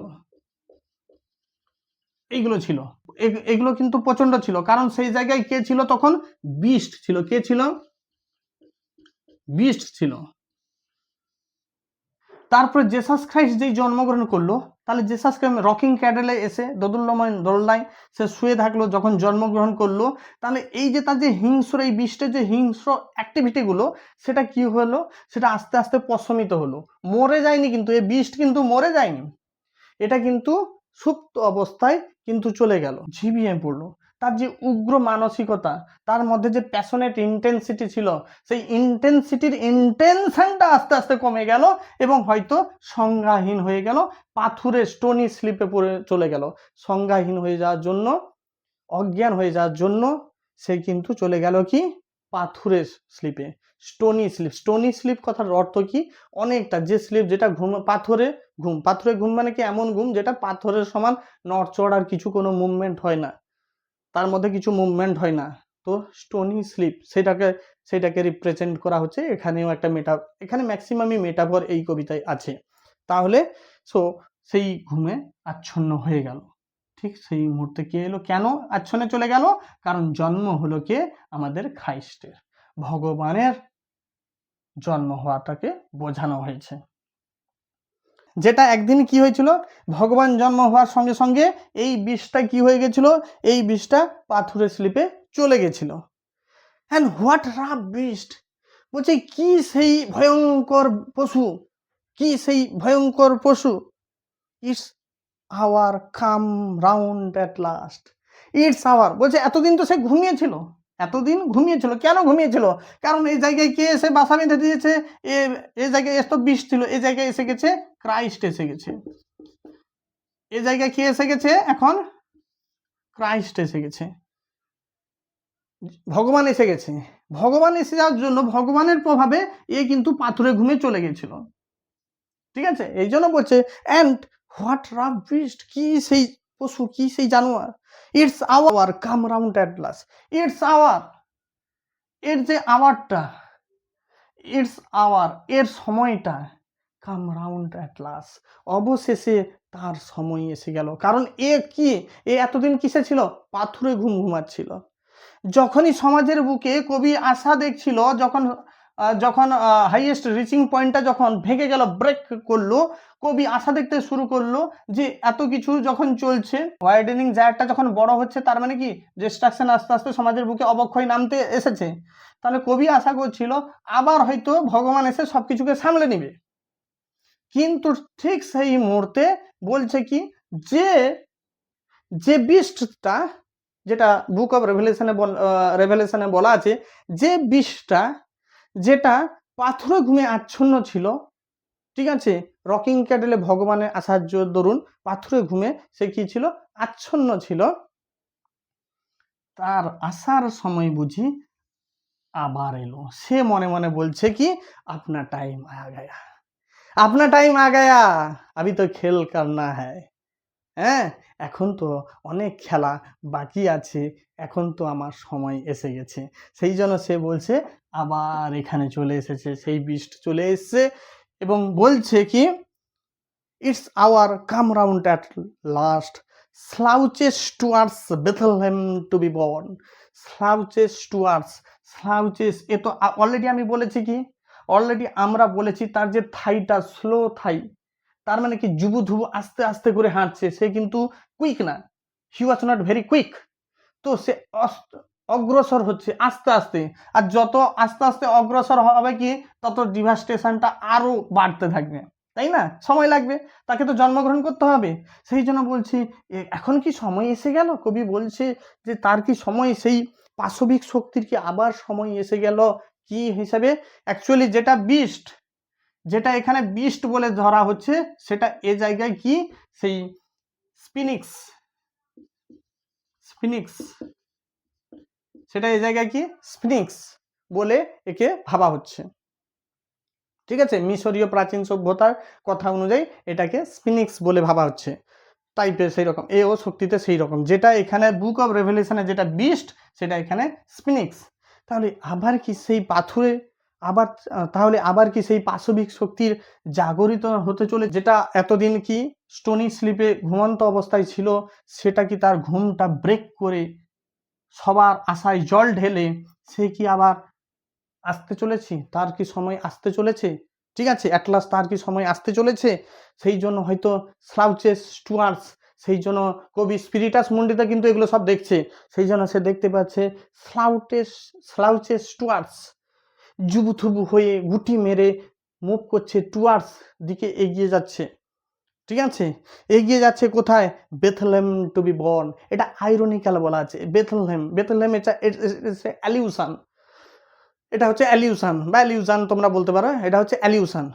এইগুলো ছিল, এগুলো কিন্তু প্রচন্ড ছিল। কারণ সেই জায়গায় কে ছিল তখন, বিস্ট ছিল। কে ছিল, বিস্ট ছিল। তারপরে জেসাস খ্রাইস্ট যেই জন্মগ্রহণ করলো, তাহলে জেসাস খ্রাইস্ট রকিং ক্যাডেলে এসে দোদুল্যমান দোলনায় সে শুয়ে থাকলো যখন জন্মগ্রহণ করলো, তাহলে এই যে তার যে হিংস্র, এই বিষ্টের যে হিংস্র অ্যাক্টিভিটিগুলো, সেটা কি হলো, সেটা আস্তে আস্তে প্রশমিত হলো, মরে যায়নি কিন্তু, এই বিষ্ট কিন্তু মরে যায়নি, এটা কিন্তু সুপ্ত অবস্থায় কিন্তু চলে গেল, ঝিমিয়ে পড়লো। তার যে উগ্র মানসিকতা, তার মধ্যে যে প্যাশনেট ইন্টেন্সিটি ছিল, সেই ইন্টেন্সিটির ইন্টেনশনটা আস্তে আস্তে কমে গেল এবং হয়তো সংজ্ঞাহীন হয়ে গেল, পাথুরে স্টোনি স্লিপে পড়ে চলে গেল। সংজ্ঞাহীন হয়ে যাওয়ার জন্য, অজ্ঞান হয়ে যাওয়ার জন্য সে কিন্তু চলে গেল কি, পাথুরে স্লিপে, স্টোনি স্লিপ। স্টোনি স্লিপ কথার অর্থ কি, অনেকটা যে স্লিপ, যেটা ঘুম, পাথরে ঘুম, পাথরে ঘুম মানে কি, এমন ঘুম যেটা পাথরের সমান নড়চড় আর কিছু কোনো মুভমেন্ট হয় না, তার মধ্যে কিছু মুভমেন্ট হয় না, তো স্টোনি স্লিপ, সেটাকে রিপ্রেজেন্ট করা হচ্ছে। এখানেও একটা এখানে ম্যাক্সিমামই মেটাফর এই কবিতায় আছে। তাহলে সেই ঘুমে আচ্ছন্ন হয়ে গেল। ঠিক সেই মুহূর্তে কে এলো, কেন আচ্ছন্নে চলে গেল, কারণ জন্ম হলো কে, আমাদের খ্রাইস্টের, ভগবানের জন্ম হওয়াটাকে বোঝানো হয়েছে। যেটা একদিন কি হয়েছিল, ভগবান জন্ম হওয়ার সঙ্গে সঙ্গে এই বিষটা কি হয়ে গেছিল, এই বিষটা পাথুরে স্লিপে চলে গেছিল। অ্যান্ড হোয়াট রাফ বিস্ট, বলছে কি সেই ভয়ঙ্কর পশু, কি সেই ভয়ঙ্কর পশু, its hour come round at last, its hour, বলছে এতদিন তো সে ঘুমিয়েছিল, এতদিন ঘুমিয়েছিল, কেন ঘুমিয়েছিল, কারণ এই জায়গায় কে এসে বাসা বেঁধে দিয়েছে, এই জায়গায় এত বিষ ছিল, এই জায়গায় এসে গেছে ক্রাইস্ট, এসে গেছে এই জায়গায় কে এসে গেছে, এখন ক্রাইস্ট এসে গেছে, ভগবান এসে গেছে। ভগবান এসে যাওয়ার জন্য ভগবানের প্রভাবে এ কিন্তু পাথরে ঘুমে চলে গেছিল, ঠিক আছে। এই জন্য বলছে অ্যান্ড হোয়াট রাফ বিস্ট, কি সেই পশু, কি সেই জানোয়ার, its hour come round at last, its hour, এর যে আওয়ারটা, ইটস আওয়ার, এর সময়টা, কাম রাউন্ড অ্যাট লাস্ট, অবশেষে তার সময় এসে গেল। কারণ এ কি, এ এতদিন কিসে ছিল, পাথুরে ঘুম ঘুমাচ্ছিল। যখনই সমাজের বুকে কবি আশা দেখছিল, যখন হাইয়েস্ট রিচিং পয়েন্টটা যখন ভেঙে গেল, ব্রেক করলো, কবি আশা দেখতে শুরু করলো যে এত কিছু যখন চলছে, ওয়াইডেনিং জায়ারটা যখন বড় হচ্ছে, তার মানে কি ডিস্ট্রাকশন আস্তে আস্তে সমাজের বুকে অবক্ষয় নামতে এসেছে। তাহলে কবি আশা করছিল আবার হয়তো ভগবান এসে সবকিছুকে সামলে নিবে। কিন্তু ঠিক সেই মুহূর্তে বলছে কি, যে বিস্টটা, যেটা বুক অফ রেভেলেশনে বলা আছে, যে বিষটা যেটা পাথরে ঘুমে আচ্ছন্ন ছিল, ঠিক আছে, রকিং ক্যাডেলে ভগবানের আসার্য দরুন পাথরে ঘুমে সে কি ছিল, আচ্ছন্ন ছিল, তার আসার সময় বুঝি আবার এলো। সে মনে মনে বলছে কি, আপনা টাইম আ গায়া, আপনা টাইম আ গায়া, আবি তো খেল করনা হ্যায়, হ্যাঁ, এখন তো অনেক খেলা বাকি আছে, এখন তো আমার সময় এসে গেছে। সেই জন্য সে বলছে আবার এখানে চলে এসেছে, সেই বিষ্ট চলে এসছে এবং বলছে কি, its hour come round at last, slouches towards Bethlehem to be born, slouches towards, slouches, এ তো অলরেডি আমি বলেছি কি, অলরেডি আমরা বলেছি তার যে থাইটা স্লো থাই, তার মানে কি যুবু ধুবু আস্তে আস্তে করে হাঁটছে, সে কিন্তু কুইক না, হি ওয়াজ নট ভেরি কুইক। তো সে অগ্রসর হচ্ছে আস্তে আস্তে, আর যত আস্তে আস্তে অগ্রসর হবে কি তত ডিভাস্টেশনটা আরো বাড়তে থাকবে, তাই না? সময় লাগবে, তাকে তো জন্মগ্রহণ করতে হবে। সেই জন্য বলছি এখন কি সময় এসে গেল, কবি বলছে যে তার কি সময়, সেই পাশবিক শক্তির কি আবার সময় এসে গেল, কি হিসাবে অ্যাকচুয়ালি যেটা বিস্ট, যেটা এখানে বিস্ট বলে ধরা হচ্ছে, সেটা এ জায়গায় কি সেই স্পিনিক্স, স্পিনিক্স, সেটা এই জায়গায় কি স্পিনিক্স বলে একে ভাবা হচ্ছে। ঠিক আছে, মিশরীয় প্রাচীন সভ্যতার কথা অনুযায়ী এটাকে স্পিনিক্স বলে ভাবা হচ্ছে, টাইপের সেই রকম এ ও শক্তিতে সেই রকম, যেটা এখানে বুক অফ রেভেলেশনে যেটা বিস্ট সেটা এখানে স্পিনিক্স। তাহলে আবার কি সেই পাথুরে, আবার তাহলে আবার কি সেই পাশবিক শক্তির জাগরিত হতে চলে, যেটা এতদিন কি স্টোনি স্লিপে ঘুমন্ত অবস্থায় ছিল, সেটা কি তার ঘুমটা ব্রেক করে সবার আশায় জল ঢেলে সে কি আবার আসতে চলেছে, তার কি সময় আসতে চলেছে? ঠিক আছে, অ্যাটলাস তার কি সময় আসতে চলেছে? সেই জন্য হয়তো স্লাউচেস স্টুয়ার্টস, সেই জন্য কবি স্পিরিটাস মুন্ডিতে কিন্তু এগুলো সব দেখছে, সেই জন্য সে দেখতে পাচ্ছে স্লাউচেস স্টুয়ার্টস জুবুথুবু হয়ে গুটি মেরে মুভ করছে, টুয়ার্ডস দিকে এগিয়ে যাচ্ছে। ঠিক আছে, এগিয়ে যাচ্ছে কোথায়? বেথলেম টু বি বর্ন। এটা আইরনিক্যাল বলা আছে, বেথলেম, বেথলেম এটা অ্যালিউশন, এটা হচ্ছে অ্যালিউশন বা অ্যালিউশন তোমরা বলতে পারো, এটা হচ্ছে অ্যালিউশন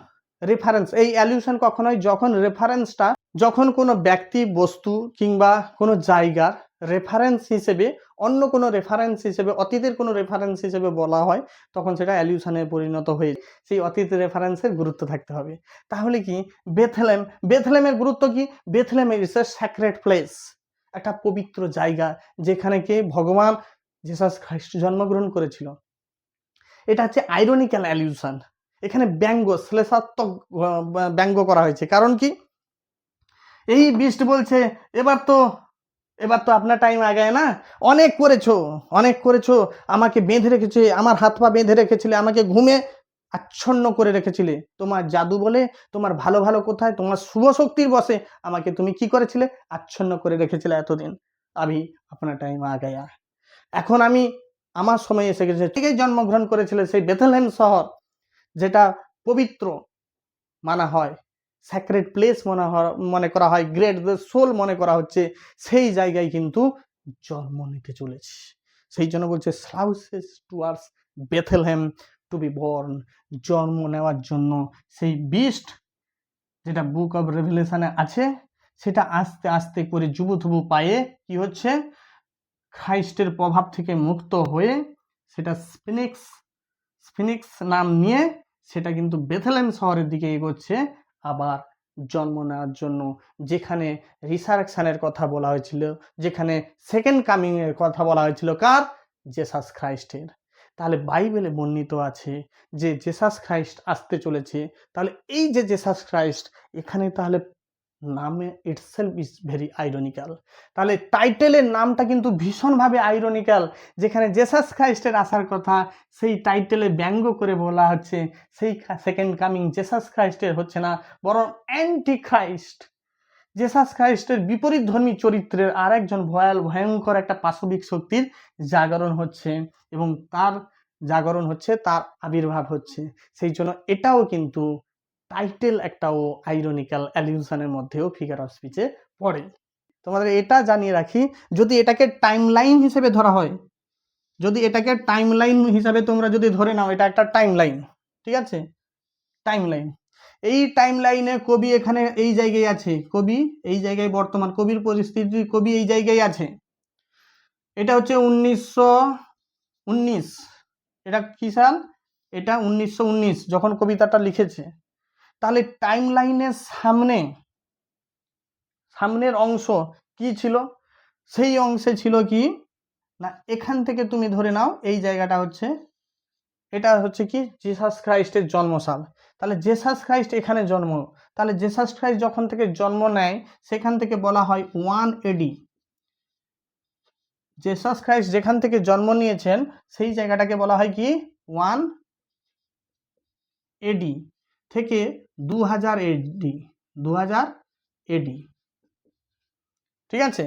রেফারেন্স। এই অ্যালিউশন কখন হয়? যখন রেফারেন্সটা, যখন কোনো ব্যক্তি বস্তু কিংবা কোনো জায়গার রেফারেন্স হিসেবে অন্য কোনো রেফারেন্স হিসেবে, অতীতের কোনো রেফারেন্স হিসেবে বলা হয়, তখন সেটা অ্যালিউশনে পরিণত হয়ে সেই অতীতের রেফারেন্সের গুরুত্ব থাকতে হবে। তাহলে কি বেথলেম, বেথলেমের গুরুত্ব কি? বেথলেম ইজ এ স্যাক্রেড প্লেস, একটা পবিত্র জায়গা যেখানে কে ভগবান জিসাস খ্রিস্ট জন্মগ্রহণ করেছিল। এটা হচ্ছে আইরনিক্যাল অ্যালিউশন, এখানে ব্যঙ্গ, শ্লেষাত্মক ব্যঙ্গ করা হয়েছে। কারণ কি? এই বিস্ট বলছে এবার তো আপনার টাইম আগায় না, অনেক করেছো, অনেক করেছো, আমাকে বেঁধে রেখেছে, আমার হাত পা বেঁধে রেখেছিলে, আমাকে ঘুমে আচ্ছন্ন করে রেখেছিলে, তোমার জাদু বলে, তোমার ভালো ভালো কোথায়, তোমার শুভ শক্তির বসে আমাকে তুমি কি করেছিলে? আচ্ছন্ন করে রেখেছিলে এতদিন। আমি আপনার টাইম আগায়া, এখন আমি, আমার সময় এসে গেছে। ঠিকই জন্মগ্রহণ করেছিল সেই বেথলেহেম শহর, যেটা পবিত্র মানা হয়, স্যাক্রেড প্লেস মনে করা হয়, গ্রেট দ্য সোল মনে করা হচ্ছে, সেই জায়গায় কিন্তু জন্ম নিতে চলেছে। সেই জন্য বলছে slouches towards Bethlehem to be born, জন্ম নেওয়ার জন্য সেই বিস্ট যেটা বুক অফ রেভেলেশনে আছে, সেটা আস্তে আস্তে করে যুবথুবু পায়ে কি হচ্ছে, খ্রাইস্টের প্রভাব থেকে মুক্ত হয়ে সেটা স্পিনিক্স নাম নিয়ে সেটা কিন্তু বেথলেহেম শহরের দিকে এগোচ্ছে আবার জন্ম নেওয়ার জন্য, যেখানে রিসারেকশনের কথা বলা হয়েছিল, যেখানে সেকেন্ড কামিং এর কথা বলা হয়েছিল, কার? জেসাস খ্রাইস্টের। তাহলে বাইবেলে বর্ণিত আছে যে জেসাস খ্রাইস্ট আসতে চলেছে। তাহলে এই যে জেসাস খ্রাইস্ট, এখানে তাহলে নামে ইটসেলফ ইজ ভেরি আইরনিক্যাল। তাহলে টাইটেলের নামটা কিন্তু ভীষণভাবে আইরনিক্যাল, যেখানে জেসাস খ্রাইস্টের আসার কথা, সেই টাইটেলে ব্যঙ্গ করে বলা হচ্ছে সেই সেকেন্ড কামিং জেসাস খ্রাইস্টের হচ্ছে না, বরং অ্যান্টি খ্রাইস্ট, জেসাস খ্রাইস্টের বিপরীত ধর্মী চরিত্রের আর একজন ভয়ঙ্কর একটা পাশবিক শক্তির জাগরণ হচ্ছে, এবং তার জাগরণ হচ্ছে, তার আবির্ভাব হচ্ছে। সেই জন্য এটাও কিন্তু টাইটেল একটাও আইরনিক্যাল অ্যালিউশনের মধ্যেও ফিগার অফ স্পিচে পড়ে। তোমাদের এটা জানিয়ে রাখি, যদি এটাকে টাইম লাইন হিসেবে ধরা হয়, যদি এটাকে টাইম লাইন হিসাবে তোমরা যদি ধরে নাও, এটা একটা টাইম লাইন, ঠিক আছে, টাইম লাইন। এই টাইম লাইনে কবি এখানে এই জায়গায় আছে, কবি এই জায়গায়, বর্তমান কবির পরিস্থিতি, কবি এই জায়গায় আছে। এটা হচ্ছে 1919, এটা কি সাল? এটা 1919 যখন কবিতাটা লিখেছে। তাহলে টাইম লাইনের সামনের অংশ কি ছিল? সেই অংশে ছিল কি না, এখান থেকে তুমি ধরে নাও এই জায়গাটা হচ্ছে, এটা হচ্ছে কি জিসাস খ্রাইস্টের জন্মসাল। তাহলে জেসাস খ্রাইস্ট এখানে জন্ম, তাহলে জেসাস খ্রাইস্ট যখন থেকে জন্ম নেয় সেখান থেকে বলা হয় 1 AD। জেসাস খ্রাইস্ট যেখান থেকে জন্ম নিয়েছেন সেই জায়গাটাকে বলা হয় কি 1 AD থেকে 2000 AD, 2000 AD। ঠিক আছে,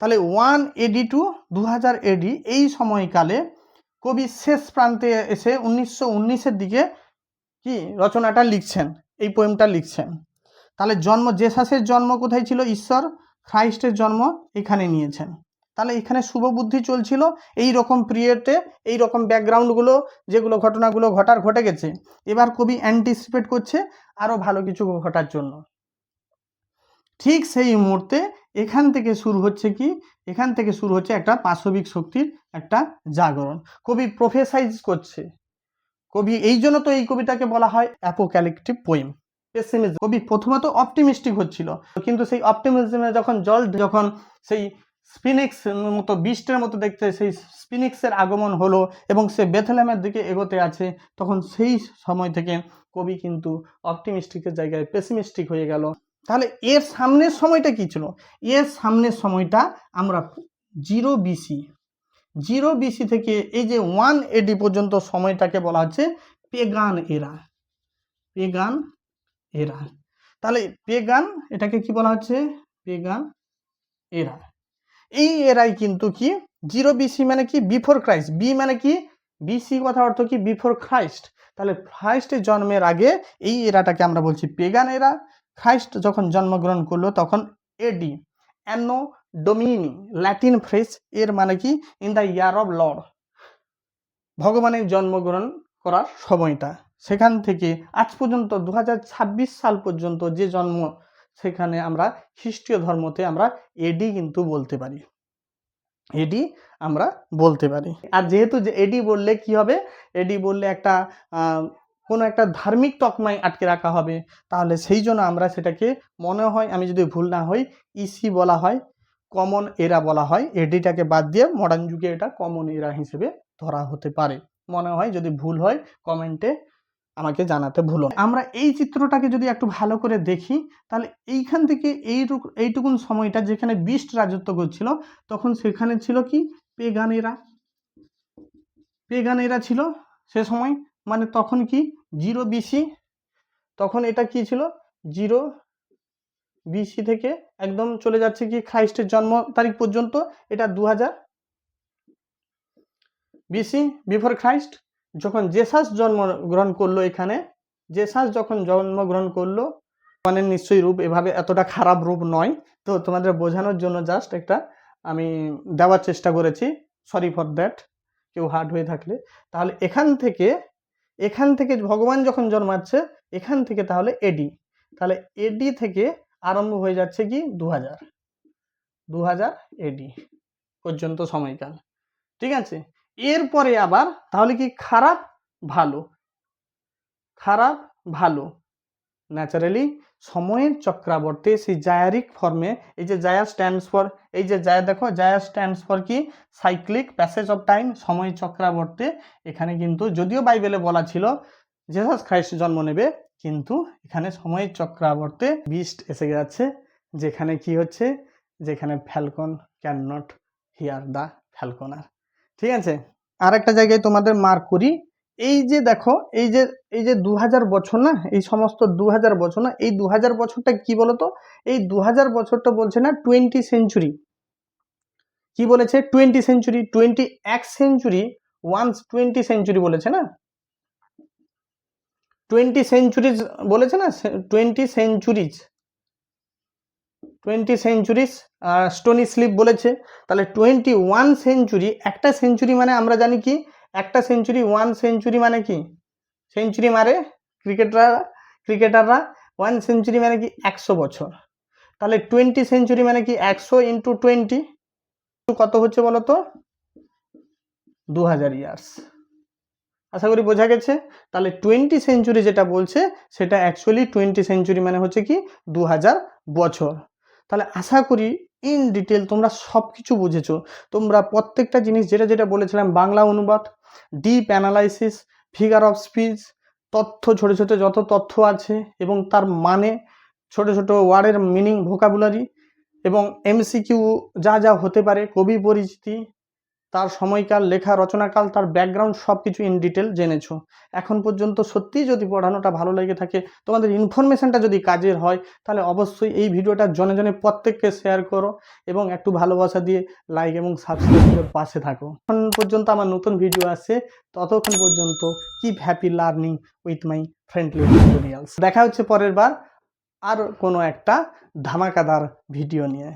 তাহলে 1 AD টু 2000 AD এই সময়কালে কবি শেষ প্রান্তে এসে 1919-এর দিকে কি রচনাটা লিখছেন, এই পোয়েমটা লিখছেন। তাহলে জেসাসের জন্ম কোথায় ছিল? ঈশ্বর খ্রাইস্টের জন্ম এখানে নিয়েছেন। তাহলে এখানে শুভবুদ্ধি চলছিল এই রকম পিরিয়ডে, এই রকম ব্যাকগ্রাউন্ডগুলো যেগুলো ঘটনাগুলো ঘটে গেছে, এবার কবি অ্যান্টিসিপেট করছে আরও ভালো কিছু ঘটার জন্য। ঠিক সেই মুহূর্তে এখান থেকে শুরু হচ্ছে কি, এখান থেকে শুরু হচ্ছে একটা পাশবিক শক্তির একটা জাগরণ। কবি প্রফেসাইজ করছে। কবি এই জন্য তো এই কবিতাকে বলা হয় অ্যাপোক্যালিপটিক পোয়েম। পেসিমিজম, কবি প্রথমত অপটিমিস্টিক হচ্ছিল, কিন্তু সেই অপটিমিজমে যখন সেই স্পিনিক্স মতো বিস্টের মতো দেখতে সেই স্পিনিক্সের আগমন হলো এবং সে বেথলেহেমের দিকে এগোতে আছে, তখন সেই সময় থেকে কবি কিন্তু অপটিমিস্টিকের জায়গায় পেসিমিস্টিক হয়ে গেল। তাহলে এর সামনের সময়টা কি ছিল? এর সামনের সময়টা আমরা 0 BC থেকে এই যে 1 AD পর্যন্ত সময়টাকে বলা হচ্ছে পেগান এরা। পেগান এরা, তাহলে পেগান এটাকে কি বলা হচ্ছে? পেগান এরা। এই এরাই কিন্তু কি 0 BC মানে কি বিফোর ক্রাইস্ট, বি মানে কি বিসি কথা অর্থ কি বিফোর খ্রাইস্ট। তাহলে খ্রাইস্টের জন্মের আগে এই এরাটাকে আমরা বলছি পেগান এরা। খ্রাইস্ট যখন জন্মগ্রহণ করলো তখন এডি, অ্যানো ডোমিনি, ল্যাটিন ফ্রেজ, এর মানে কি in the year of Lord, ভগবানের জন্মগ্রহণ করার সময়টা। সেখান থেকে আজ পর্যন্ত 2026 সাল পর্যন্ত যে জন্ম, সেখানে আমরা খ্রিস্টীয় ধর্মতে আমরা এডি কিন্তু বলতে পারি, এডি আমরা বলতে পারি। আর যেহেতু যে এডি বললে কি হবে, এডি বললে একটা কোনো একটা ধার্মিক তকমায় আটকে রাখা হবে, তাহলে সেই জন্য আমরা সেটাকে মনে হয়, আমি যদি ভুল না হই, ইসি বলা হয়, কমন এরা বলা হয়। এডিটাকে বাদ দিয়ে মডার্ন যুগে এটা কমন এরা হিসেবে ধরা হতে পারে মনে হয়। যদি ভুল হয় কমেন্টে আমাকে জানাতে ভুলো। আমরা এই চিত্রটাকে যদি একটু ভালো করে দেখি, তাহলে এইখান থেকে এইটুকুন সময়টা যেখানে বিস্ট রাজত্ব করছিল, তখন সেখানে ছিল কি পেগানেরা ছিল সে সময়, মানে তখন কি 0 BC, তখন এটা কি ছিল 0 BC থেকে একদম চলে যাচ্ছে কি খ্রাইস্টের জন্ম তারিখ পর্যন্ত, এটা 2000 BC বিফোর খ্রাইস্ট। যখন জেসাস জন্মগ্রহণ করলো, এখানে জেসাস যখন জন্মগ্রহণ করলো, মানে নিশ্চয়ই রূপ এভাবে এতটা খারাপ রূপ নয়, তো তোমাদের বোঝানোর জন্য জাস্ট একটা আমি দেওয়ার চেষ্টা করেছি, সরি ফর দ্যাট কেউ হার্ড হয়ে থাকলে। তাহলে এখান থেকে ভগবান যখন জন্মাচ্ছে, এখান থেকে তাহলে এডি, তাহলে এডি থেকে আরম্ভ হয়ে যাচ্ছে কি 2000 এডি পর্যন্ত সময়কাল। ঠিক আছে, এরপরে আবার তাহলে কি খারাপ ভালো ন্যাচারালি সময়ের চক্রাবর্তে সেই জায়ারিক ফর্মে, এই যে জায়া স্ট্যান্ডস ফর, এই যে জায়া দেখো, জায়া স্ট্যান্ডস ফর কি সাইক্লিক প্যাসেজ অফ টাইম, সময়ের চক্রাবর্তে। এখানে কিন্তু যদিও বাইবেলে বলা ছিল জেসাস খ্রাইস্ট জন্ম নেবে, কিন্তু এখানে সময়ের চক্রাবর্তে বিস্ট এসে যাচ্ছে, যেখানে কি হচ্ছে, যেখানে Falcon can not here the ফ্যালকনার। ঠিক আছে, আর একটা জায়গায় তোমাদের মার্ক করি, এই যে দেখো, এই যে 2000 বছর না, এই সমস্ত 2000 বছর না, এই 2000 বছরটা কি বলতো? এই 2000 বছরটা বলছে না 20 সেঞ্চুরি, কি বলেছে 20 সেঞ্চুরি, 21 সেঞ্চুরি, 20 সেঞ্চুরি বলেছে না, 20 সেঞ্চুরিজ বলেছে না, 20 সেঞ্চুরিজ স্টোনি স্লিপ বলেছে। তাহলে 21 সেঞ্চুরি, একটা সেঞ্চুরি মানে আমরা জানি কি, একটা সেঞ্চুরি 1 সেঞ্চুরি মানে কি, সেঞ্চুরি মারে ক্রিকেটাররা 1 সেঞ্চুরি মানে কি 100 বছর। তাহলে 20 সেঞ্চুরি মানে কি 100 ইন্টু 20 কত হচ্ছে বলো তো? 2000 ইয়ার্স। আশা করি বোঝা গেছে। তাহলে 20 সেঞ্চুরি যেটা বলছে, সেটা অ্যাকচুয়ালি 20 সেঞ্চুরি মানে হচ্ছে কি 2000 বছর। তাহলে আশা করি ইন ডিটেল তোমরা সব কিছু বুঝেছো। তোমরা প্রত্যেকটা জিনিস যেটা বলেছিলাম, বাংলা অনুবাদ, deep analysis, figure of speech, তথ্য, ছোট ছোট যত তথ্য আছে এবং তার মানে, ছোট ছোট ওয়ার্ডের মিনিং, ভোকাবুলারি, এবং এমসিকিউ যা হতে পারে, কবি পরিচিতি, তার সময়কাল, লেখা রচনাকাল, তার ব্যাকগ্রাউন্ড সব কিছু ইন ডিটেল জেনেছো। এখন পর্যন্ত সত্যিই যদি পড়ানোটা ভালো লেগে থাকে, তোমাদের ইনফরমেশানটা যদি কাজের হয়, তাহলে অবশ্যই এই ভিডিওটা জনে জনে প্রত্যেককে শেয়ার করো এবং একটু ভালোবাসা দিয়ে লাইক এবং সাবস্ক্রাইব করে পাশে থাকো। এখন পর্যন্ত আমার নতুন ভিডিও আসছে, ততক্ষণ পর্যন্ত keep happy learning with my friendly tutorials. দেখা হচ্ছে পরের বার আর কোনো একটা ধামাকাদার ভিডিও নিয়ে।